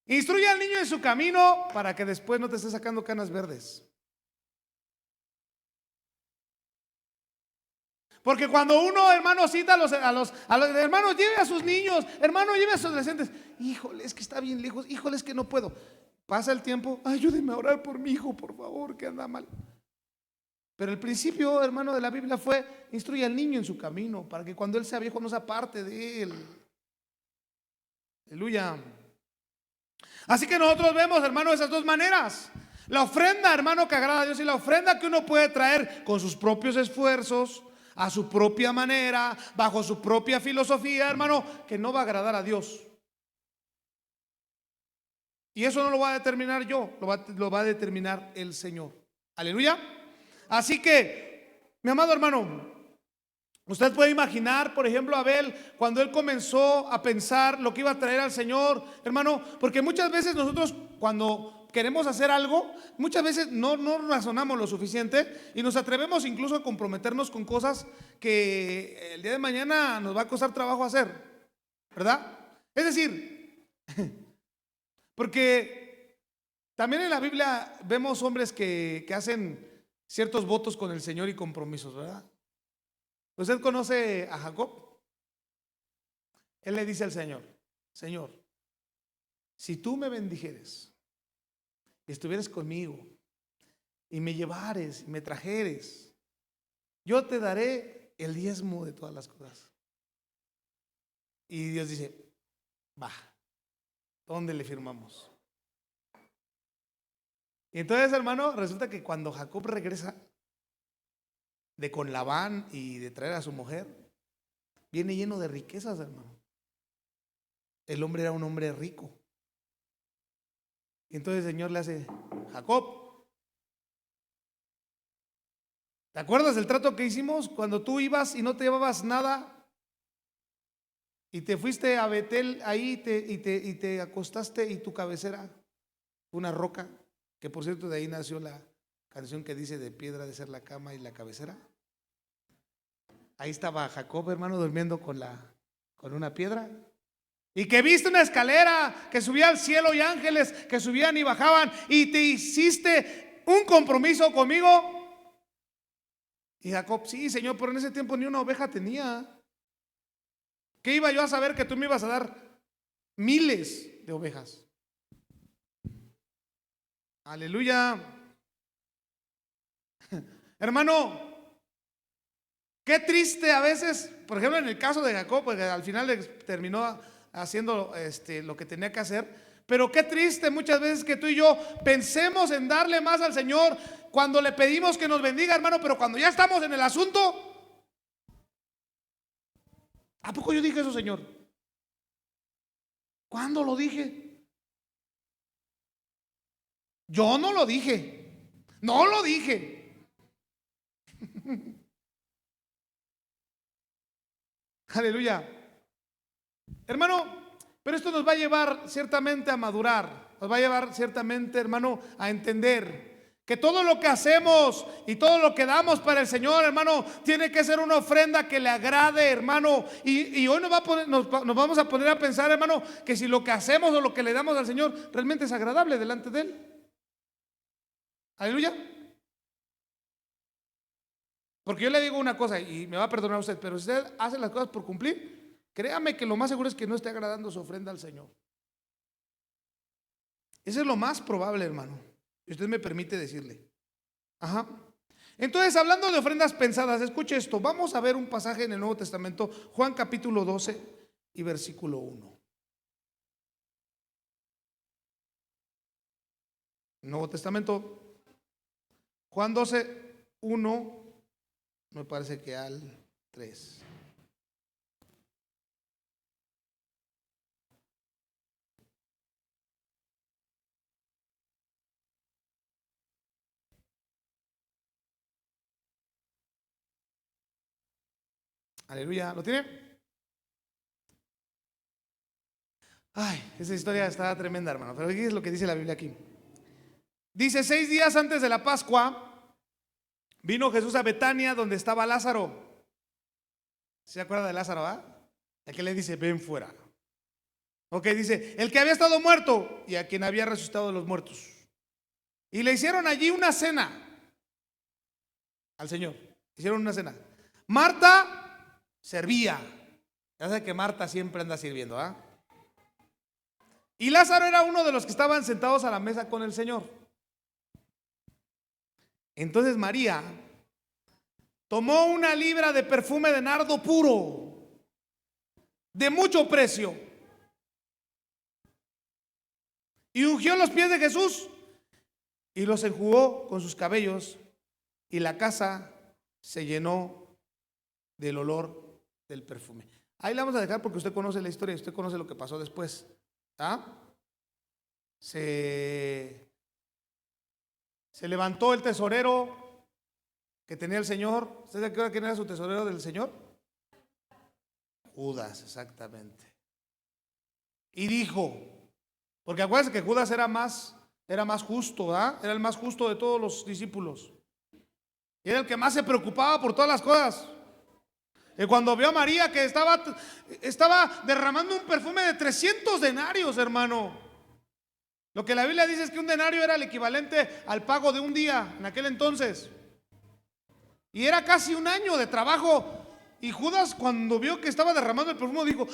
Instruye al niño en su camino para que después no te esté sacando canas verdes. Porque cuando uno, hermano, cita a los hermanos, lleve a sus niños, hermano, lleve a sus adolescentes. Híjole, es que está bien lejos, híjole, es que no puedo. Pasa el tiempo, ayúdenme a orar por mi hijo, por favor, que anda mal. Pero el principio, hermano, de la Biblia fue: instruye al niño en su camino, para que cuando él sea viejo no se aparte de él. Aleluya. Así que nosotros vemos, hermano, esas dos maneras. La ofrenda, hermano, que agrada a Dios, y la ofrenda que uno puede traer con sus propios esfuerzos, a su propia manera, bajo su propia filosofía, hermano, que no va a agradar a Dios. Y eso no lo va a determinar yo, lo va a determinar el Señor. Aleluya. Así que, mi amado hermano, usted puede imaginar, por ejemplo, a Abel, cuando él comenzó a pensar lo que iba a traer al Señor, hermano, porque muchas veces nosotros, cuando queremos hacer algo, muchas veces no razonamos lo suficiente y nos atrevemos incluso a comprometernos con cosas que el día de mañana nos va a costar trabajo hacer, ¿verdad? Es decir, porque también en la Biblia vemos hombres que hacen ciertos votos con el Señor y compromisos, ¿verdad? ¿Usted conoce a Jacob? Él le dice al Señor: Señor, si tú me bendijeres y estuvieras conmigo y me llevares y me trajeres, yo te daré el diezmo de todas las cosas. Y Dios dice: va, ¿dónde le firmamos? Y entonces, hermano, resulta que cuando Jacob regresa de con Labán y de traer a su mujer, viene lleno de riquezas, hermano. El hombre era un hombre rico. Y entonces el Señor le hace: Jacob, ¿te acuerdas del trato que hicimos cuando tú ibas y no te llevabas nada? Y te fuiste a Betel ahí y te acostaste, y tu cabecera, una roca, que por cierto de ahí nació la canción que dice: de piedra de ser la cama y la cabecera. Ahí estaba Jacob, hermano, durmiendo con una piedra. Y que viste una escalera que subía al cielo y ángeles que subían y bajaban, y te hiciste un compromiso conmigo. Y Jacob: sí, Señor, pero en ese tiempo ni una oveja tenía. ¿Qué iba yo a saber que tú me ibas a dar miles de ovejas? Aleluya. Hermano, qué triste a veces, por ejemplo, en el caso de Jacob, porque al final terminó haciendo lo que tenía que hacer. Pero qué triste muchas veces que tú y yo pensemos en darle más al Señor cuando le pedimos que nos bendiga, hermano, pero cuando ya estamos en el asunto, ¿a poco yo dije eso, Señor? ¿Cuándo lo dije? Yo no lo dije. No lo dije. Aleluya. Hermano, pero esto nos va a llevar ciertamente a madurar. Nos va a llevar ciertamente, hermano, a entender que todo lo que hacemos y todo lo que damos para el Señor, hermano, tiene que ser una ofrenda que le agrade, hermano. Y hoy nos vamos a poner a pensar, hermano, que si lo que hacemos o lo que le damos al Señor realmente es agradable delante de Él. Aleluya. Porque yo le digo una cosa, y me va a perdonar usted, pero si usted hace las cosas por cumplir, créame que lo más seguro es que no esté agradando su ofrenda al Señor. Eso es lo más probable, hermano. Y usted me permite decirle. Ajá. Entonces, hablando de ofrendas pensadas, escuche esto. Vamos a ver un pasaje en el Nuevo Testamento, Juan capítulo 12 y versículo 1. Nuevo Testamento, Juan 12, 1, me parece que al 3. Aleluya, ¿lo tiene? Ay, esa historia está tremenda, hermano. Pero ¿qué es lo que dice la Biblia aquí? Dice: 6 días antes de la Pascua, vino Jesús a Betania, donde estaba Lázaro. ¿Se acuerda de Lázaro, ah? El que le dice, ven fuera. Ok, dice, el que había estado muerto y a quien había resucitado de los muertos. Y le hicieron allí una cena al Señor. Hicieron una cena. Marta servía. Ya sé que Marta siempre anda sirviendo, ¿ah? Y Lázaro era uno de los que estaban sentados a la mesa con el Señor. Entonces María tomó una libra de perfume de nardo puro, de mucho precio, y ungió los pies de Jesús y los enjugó con sus cabellos, y la casa se llenó del olor del perfume. Ahí la vamos a dejar porque usted conoce la historia, usted conoce lo que pasó después. ¿Ah? Se levantó el tesorero que tenía el Señor. ¿Usted se acuerda quién era su tesorero del Señor? Judas, exactamente. Y dijo, porque acuérdense que Judas era más justo, ¿verdad? Era el más justo de todos los discípulos. Y era el que más se preocupaba por todas las cosas. Y cuando vio a María que estaba derramando un perfume de 300 denarios, hermano. Lo que la Biblia dice es que un denario era el equivalente al pago de un día en aquel entonces. Y era casi un año de trabajo. Y Judas, cuando vio que estaba derramando el perfume, dijo,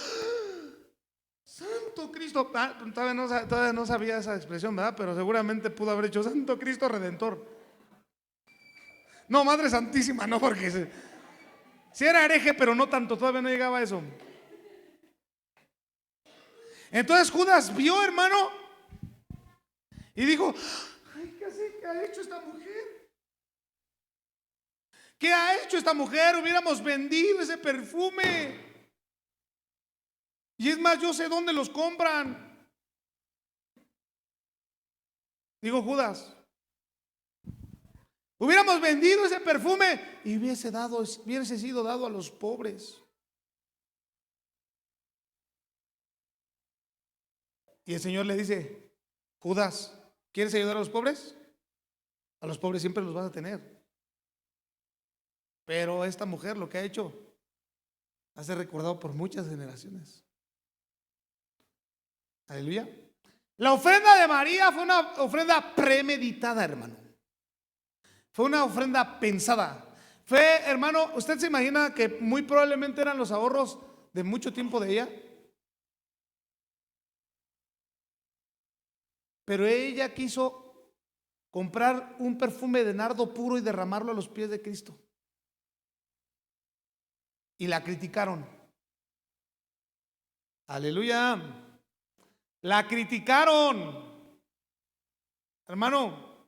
Santo Cristo. Todavía no sabía esa expresión, ¿verdad? Pero seguramente pudo haber hecho Santo Cristo Redentor. No, Madre Santísima, no, porque si era hereje, pero no tanto, todavía no llegaba a eso. Entonces Judas vio, hermano, y dijo, ay, ¿qué ha hecho esta mujer? ¿Qué ha hecho esta mujer? Hubiéramos vendido ese perfume. Y es más, yo sé dónde los compran. Digo, Judas, hubiéramos vendido ese perfume y hubiese sido dado a los pobres. Y el Señor le dice, Judas, ¿quieres ayudar a los pobres? A los pobres siempre los vas a tener. Pero esta mujer lo que ha hecho va a ser recordado por muchas generaciones. Aleluya. La ofrenda de María fue una ofrenda premeditada, hermano. Fue una ofrenda pensada. Fue, hermano, ¿usted se imagina que muy probablemente eran los ahorros de mucho tiempo de ella? Pero ella quiso comprar un perfume de nardo puro y derramarlo a los pies de Cristo. Y la criticaron. Aleluya. La criticaron. Hermano,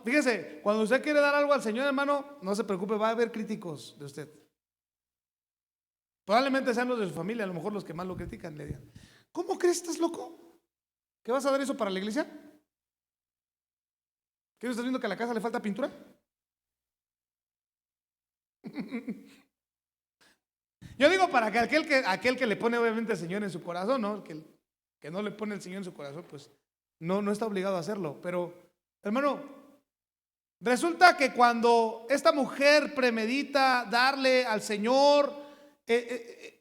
fíjese, cuando usted quiere dar algo al Señor, hermano, no se preocupe, va a haber críticos de usted. Probablemente sean los de su familia, a lo mejor los que más lo critican. Le digan, ¿cómo crees? ¿Estás loco? ¿Qué vas a dar eso para la iglesia? ¿Qué estás viendo que a la casa le falta pintura? Yo digo para que aquel que le pone obviamente al Señor en su corazón, ¿no? Que no le pone el Señor en su corazón, pues no está obligado a hacerlo. Pero, hermano, resulta que cuando esta mujer premedita darle al Señor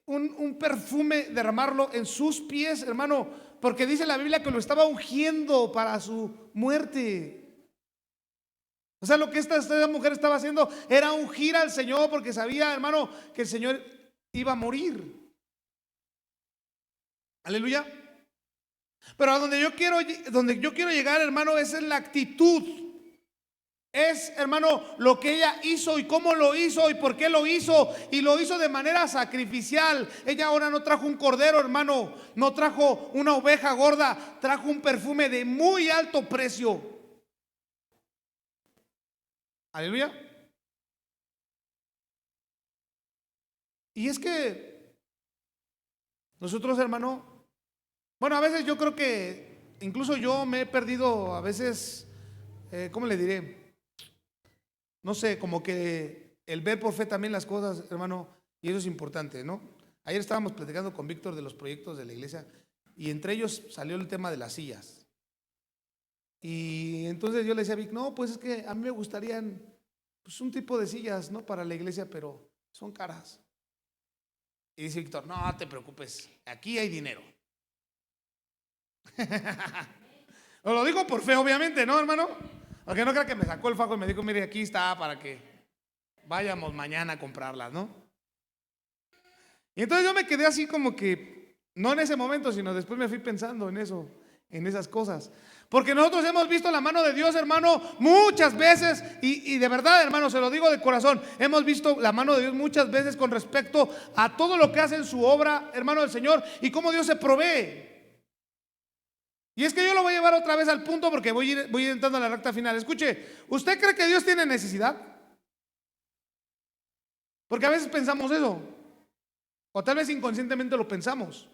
un perfume, derramarlo en sus pies, hermano, porque dice la Biblia que lo estaba ungiendo para su muerte. O sea, lo que esta mujer estaba haciendo era ungir al Señor porque sabía, hermano, que el Señor iba a morir. Aleluya. Pero a donde yo quiero llegar, hermano, es en la actitud. Es, hermano, lo que ella hizo y cómo lo hizo y por qué lo hizo. Y lo hizo de manera sacrificial. Ella ahora no trajo un cordero, hermano. No trajo una oveja gorda. Trajo un perfume de muy alto precio. Aleluya. Y es que nosotros, hermano, bueno, a veces yo creo que incluso yo me he perdido a veces, ¿cómo le diré? No sé, como que el ver por fe también las cosas, hermano, y eso es importante, ¿no? Ayer estábamos platicando con Víctor de los proyectos de la iglesia y entre ellos salió el tema de las sillas. Y entonces yo le decía a Vic, no, pues es que a mí me gustarían pues un tipo de sillas, ¿no? Para la iglesia, pero son caras. Y dice Víctor, no te preocupes, aquí hay dinero. Os lo digo por fe, obviamente, ¿no, hermano? Porque no crea que me sacó el fajo y me dijo, mire, aquí está para que vayamos mañana a comprarlas, ¿no? Y entonces yo me quedé así como que, no en ese momento, sino después me fui pensando en eso, en esas cosas. Porque nosotros hemos visto la mano de Dios, hermano, muchas veces, y de verdad, hermano, se lo digo de corazón, hemos visto la mano de Dios muchas veces con respecto a todo lo que hace en su obra, hermano del Señor, y cómo Dios se provee. Y es que yo lo voy a llevar otra vez al punto porque voy a ir entrando a la recta final. Escuche, ¿usted cree que Dios tiene necesidad? Porque a veces pensamos eso, o tal vez inconscientemente lo pensamos,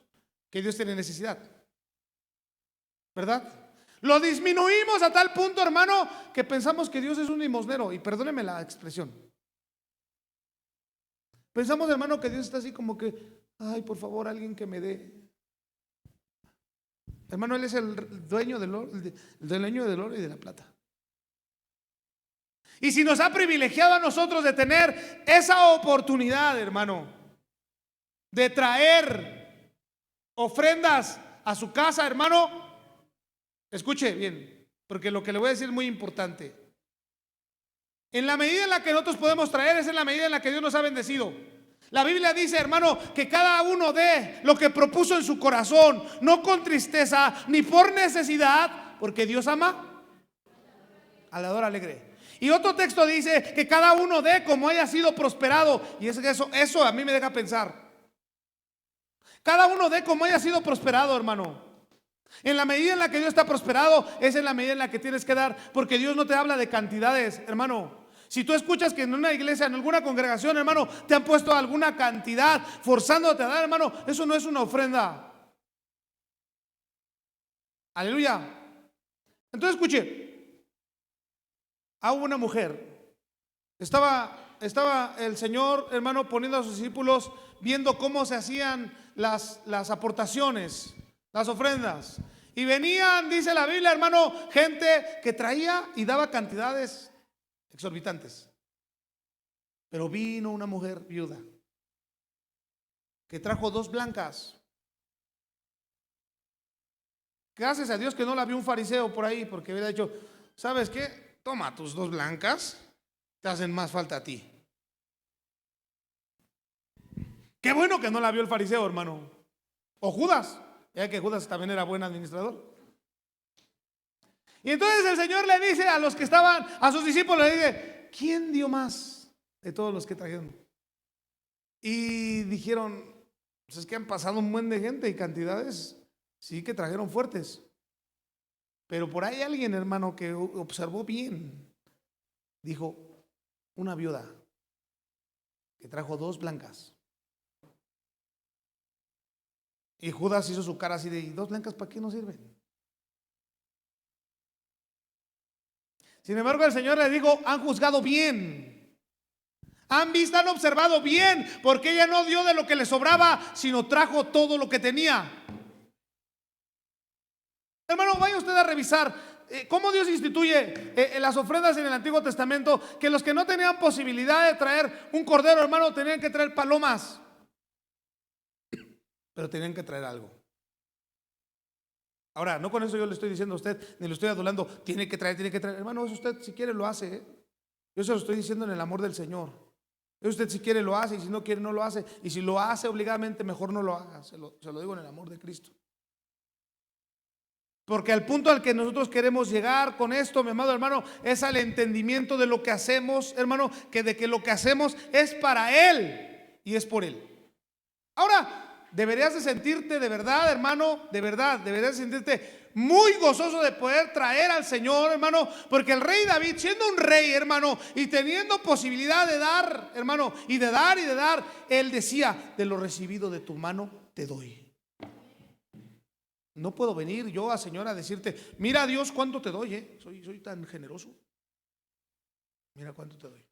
que Dios tiene necesidad, ¿verdad? Lo disminuimos a tal punto, hermano, que pensamos que Dios es un limosnero. Y perdóneme la expresión. Pensamos, hermano, que Dios está así como que, ay, por favor, alguien que me dé. Hermano, Él es el dueño del oro, el dueño del oro y de la plata. Y si nos ha privilegiado a nosotros de tener esa oportunidad, hermano, de traer ofrendas a su casa, hermano, escuche bien, porque lo que le voy a decir es muy importante. En la medida en la que nosotros podemos traer es en la medida en la que Dios nos ha bendecido. La Biblia dice, hermano, que cada uno dé lo que propuso en su corazón, no con tristeza ni por necesidad, porque Dios ama al dador alegre. Y otro texto dice que cada uno dé como haya sido prosperado. Y eso a mí me deja pensar. Cada uno dé como haya sido prosperado, hermano. En la medida en la que Dios está prosperado, es en la medida en la que tienes que dar, porque Dios no te habla de cantidades, hermano. Si tú escuchas que en una iglesia, en alguna congregación, hermano, te han puesto alguna cantidad forzándote a dar, hermano, eso no es una ofrenda. Aleluya. Entonces escuche, a una mujer, estaba el Señor, hermano, poniendo a sus discípulos, viendo cómo se hacían las aportaciones, las ofrendas. Y venían, dice la Biblia, hermano, gente que traía y daba cantidades exorbitantes. Pero vino una mujer viuda que trajo 2 blancas. Gracias a Dios que no la vio un fariseo por ahí, porque hubiera dicho, ¿sabes qué? Toma tus 2 blancas, te hacen más falta a ti. Qué bueno que no la vio el fariseo, hermano. O Judas, ya que Judas también era buen administrador. Y entonces el Señor le dice a los que estaban, a sus discípulos, le dice, ¿quién dio más de todos los que trajeron? Y dijeron, pues es que han pasado un buen de gente y cantidades, sí que trajeron fuertes. Pero por ahí alguien, hermano, que observó bien, dijo, una viuda que trajo 2 blancas. Y Judas hizo su cara así de, ¿y 2 blancas para qué no sirven? Sin embargo, el Señor le dijo, han juzgado bien, han visto, han observado bien, porque ella no dio de lo que le sobraba, sino trajo todo lo que tenía. Hermano, vaya usted a revisar cómo Dios instituye las ofrendas en el Antiguo Testamento, que los que no tenían posibilidad de traer un cordero, hermano, tenían que traer palomas, pero tenían que traer algo. Ahora, no con eso yo le estoy diciendo a usted, ni le estoy adulando, tiene que traer, hermano, eso usted si quiere lo hace, ¿eh? Yo se lo estoy diciendo en el amor del Señor. Eso usted si quiere lo hace, y si no quiere no lo hace, y si lo hace obligadamente mejor no lo haga, se lo digo en el amor de Cristo. Porque al punto al que nosotros queremos llegar con esto, mi amado hermano, es al entendimiento de lo que hacemos, hermano, que de que lo que hacemos es para Él y es por Él. Ahora, deberías de sentirte de verdad, hermano, de verdad, deberías de sentirte muy gozoso de poder traer al Señor, hermano, porque el rey David, siendo un rey, hermano, y teniendo posibilidad de dar, hermano, y de dar, él decía, de lo recibido de tu mano te doy. No puedo venir yo a Señor a decirte, mira Dios cuánto te doy, soy tan generoso. Mira cuánto te doy.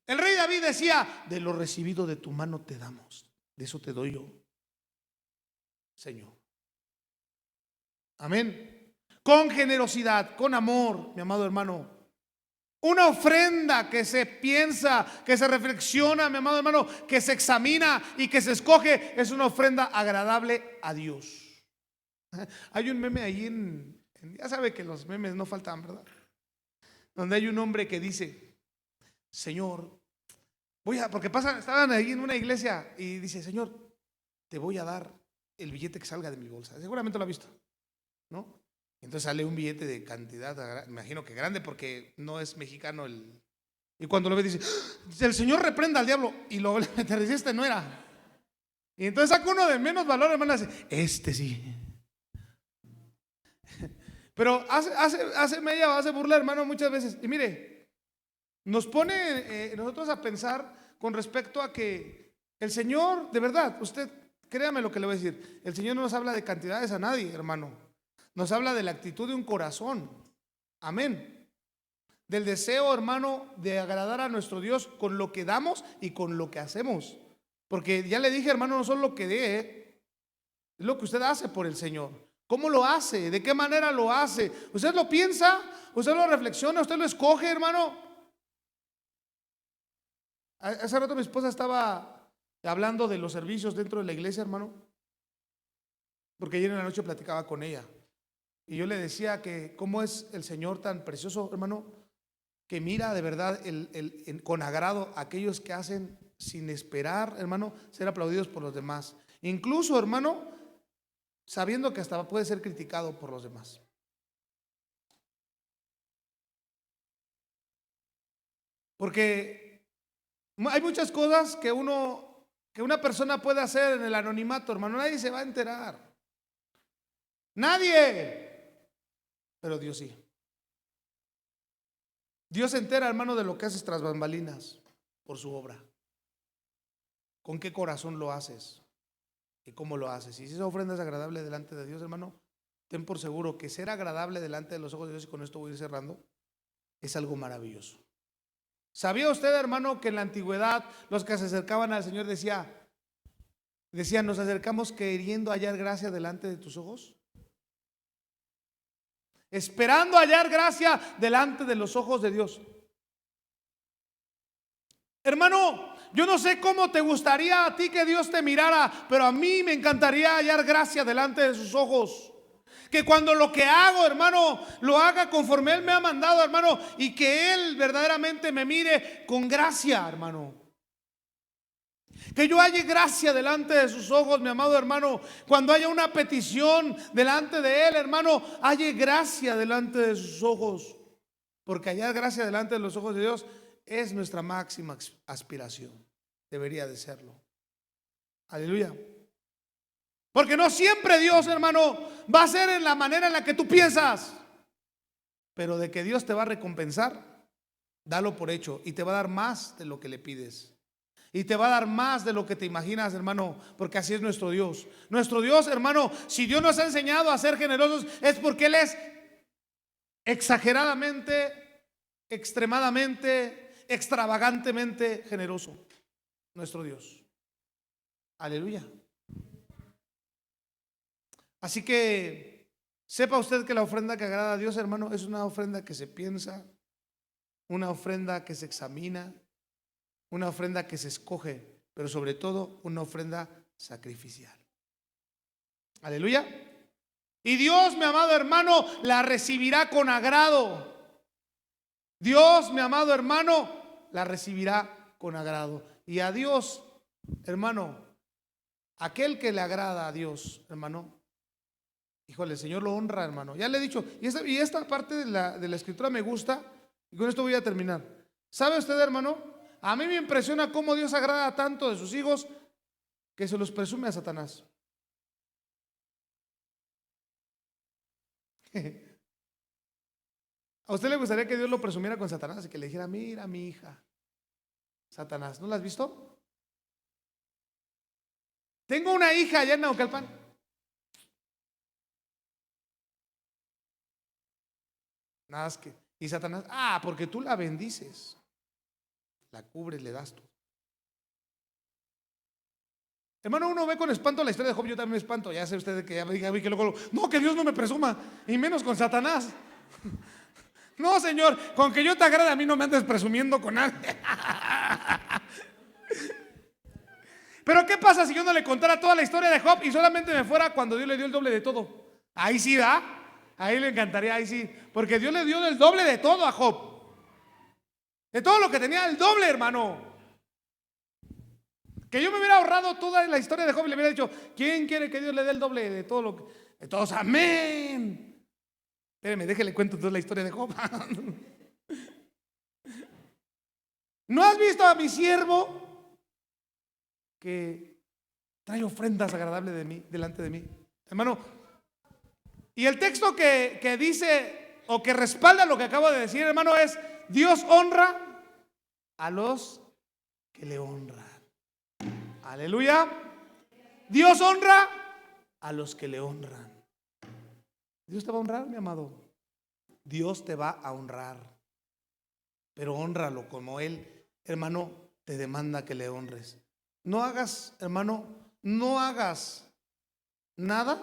El rey David decía, de lo recibido de tu mano te damos. De eso te doy yo, Señor. Amén. Con generosidad, con amor, mi amado hermano. Una ofrenda que se piensa, que se reflexiona, mi amado hermano, que se examina y que se escoge, es una ofrenda agradable a Dios. Hay un meme ahí ya sabe que los memes no faltan, ¿verdad? Donde hay un hombre que dice: Señor, porque estaban ahí en una iglesia y dice: Señor, te voy a dar el billete que salga de mi bolsa. Seguramente lo ha visto, ¿no? Entonces sale un billete de cantidad, me imagino que grande, porque no es mexicano y cuando lo ve dice: el Señor reprenda al diablo. Y lo te dice: este no era. Y entonces saca uno de menos valor, hermano, y dice: este sí. Pero hace burla, hermano, muchas veces. Y mire, nos pone nosotros a pensar con respecto a que el Señor, de verdad, usted créame lo que le voy a decir, el Señor no nos habla de cantidades a nadie, hermano. Nos habla de la actitud de un corazón. Amén. Del deseo, hermano, de agradar a nuestro Dios con lo que damos y con lo que hacemos. Porque ya le dije, hermano, no solo lo que dé, es lo que usted hace por el Señor. ¿Cómo lo hace? ¿De qué manera lo hace? ¿Usted lo piensa? ¿Usted lo reflexiona? ¿Usted lo escoge, hermano? Hace rato mi esposa estaba hablando de los servicios dentro de la iglesia, hermano, porque ayer en la noche platicaba con ella. Y yo le decía que cómo es el Señor tan precioso, hermano, que mira de verdad con agrado a aquellos que hacen sin esperar, hermano, ser aplaudidos por los demás. Incluso, hermano, sabiendo que hasta puede ser criticado por los demás. Porque hay muchas cosas que una persona puede hacer en el anonimato, hermano. Nadie se va a enterar. Nadie. Pero Dios sí. Dios se entera, hermano, de lo que haces tras bambalinas por su obra. ¿Con qué corazón lo haces? ¿Y cómo lo haces? Y si esa ofrenda es agradable delante de Dios, hermano, ten por seguro que ser agradable delante de los ojos de Dios, y con esto voy a ir cerrando, es algo maravilloso. ¿Sabía usted, hermano, que en la antigüedad los que se acercaban al Señor decían, nos acercamos queriendo hallar gracia delante de tus ojos? Esperando hallar gracia delante de los ojos de Dios. Hermano, yo no sé cómo te gustaría a ti que Dios te mirara, pero a mí me encantaría hallar gracia delante de sus ojos. Que cuando lo que hago, hermano, lo haga conforme Él me ha mandado, hermano, y que Él verdaderamente me mire con gracia, hermano. Que yo halle gracia delante de sus ojos, mi amado hermano. Cuando haya una petición delante de Él, hermano, halle gracia delante de sus ojos. Porque hallar gracia delante de los ojos de Dios es nuestra máxima aspiración. Debería de serlo. Aleluya. Porque no siempre Dios, hermano, va a ser en la manera en la que tú piensas. Pero de que Dios te va a recompensar, dalo por hecho. Y te va a dar más de lo que le pides. Y te va a dar más de lo que te imaginas, hermano, porque así es nuestro Dios. Nuestro Dios, hermano, si Dios nos ha enseñado a ser generosos, es porque Él es exageradamente, extremadamente, extravagantemente generoso. Nuestro Dios. Aleluya. Así que sepa usted que la ofrenda que agrada a Dios, hermano, es una ofrenda que se piensa, una ofrenda que se examina, una ofrenda que se escoge, pero sobre todo una ofrenda sacrificial. Aleluya. Y Dios, mi amado hermano, la recibirá con agrado. Dios, mi amado hermano, la recibirá con agrado. Y a Dios, hermano, aquel que le agrada a Dios, hermano, híjole, el Señor lo honra, hermano. Ya le he dicho, y esta parte de la escritura me gusta, y con esto voy a terminar. ¿Sabe usted, hermano? A mí me impresiona cómo Dios agrada tanto de sus hijos que se los presume a Satanás. ¿A usted le gustaría que Dios lo presumiera con Satanás y que le dijera: mira mi hija, Satanás? ¿No la has visto? Tengo una hija allá en Naucalpan. Nada más que, y Satanás, porque tú la bendices, la cubres, le das tú. Hermano, uno ve con espanto la historia de Job. Yo también me espanto. Ya sé usted que ya vi que luego, no, que Dios no me presuma, y menos con Satanás. No, Señor, con que yo te agrade a mí no me andes presumiendo con nadie. Pero ¿qué pasa si yo no le contara toda la historia de Job y solamente me fuera cuando Dios le dio el doble de todo? Ahí sí, ¿da? Ahí le encantaría, ahí sí. Porque Dios le dio el doble de todo a Job. De todo lo que tenía, el doble, hermano. Que yo me hubiera ahorrado toda la historia de Job y le hubiera dicho, ¿quién quiere que Dios le dé el doble de todo lo que... De todos, amén. Espéreme, déjele cuento toda la historia de Job. ¿No has visto a mi siervo que trae ofrendas agradables delante de mí? Hermano, y el texto que dice o que respalda lo que acabo de decir, hermano, es: Dios honra a los que le honran. Aleluya. Dios honra a los que le honran. Dios te va a honrar, mi amado. Dios te va a honrar. Pero hónralo como Él, hermano, te demanda que le honres. No hagas, hermano, no hagas nada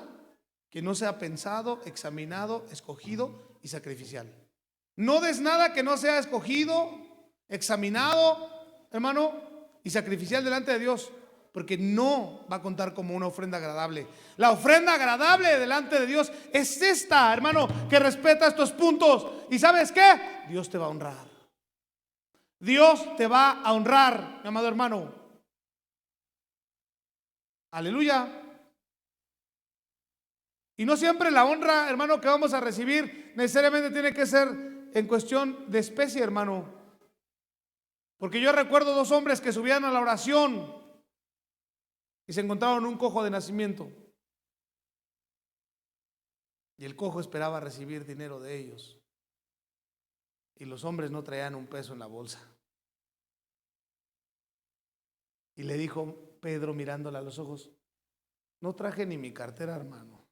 que no sea pensado, examinado, escogido y sacrificial. No des nada que no sea escogido, examinado, hermano, y sacrificial delante de Dios, porque no va a contar como una ofrenda agradable. La ofrenda agradable delante de Dios es esta, hermano, que respeta estos puntos. ¿Y sabes qué? Dios te va a honrar. Dios te va a honrar, mi amado hermano. Aleluya. Y no siempre la honra, hermano, que vamos a recibir necesariamente tiene que ser en cuestión de especie, hermano. Porque yo recuerdo 2 hombres que subían a la oración y se encontraron un cojo de nacimiento. Y el cojo esperaba recibir dinero de ellos. Y los hombres no traían un peso en la bolsa. Y le dijo Pedro mirándole a los ojos: no traje ni mi cartera, hermano.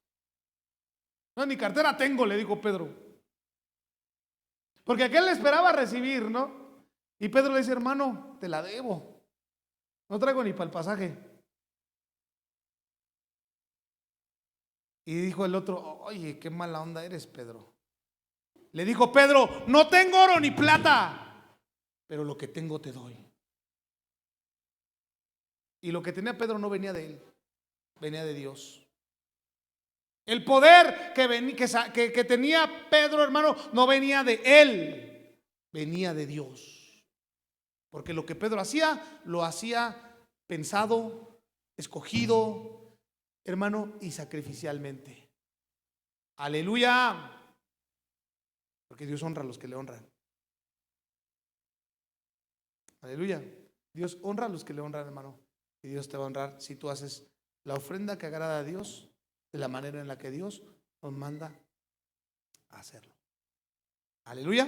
No, ni cartera tengo, le dijo Pedro. Porque aquel le esperaba recibir, ¿no? Y Pedro le dice: hermano, te la debo. No traigo ni para el pasaje. Y dijo el otro: oye, qué mala onda eres, Pedro. Le dijo Pedro: no tengo oro ni plata, pero lo que tengo te doy. Y lo que tenía Pedro no venía de él, venía de Dios. El poder que tenía Pedro, hermano, no venía de él, venía de Dios. Porque lo que Pedro hacía, lo hacía pensado, escogido, hermano, y sacrificialmente. Aleluya. Porque Dios honra a los que le honran. Aleluya. Dios honra a los que le honran, hermano. Y Dios te va a honrar si tú haces la ofrenda que agrada a Dios de la manera en la que Dios nos manda a hacerlo. Aleluya.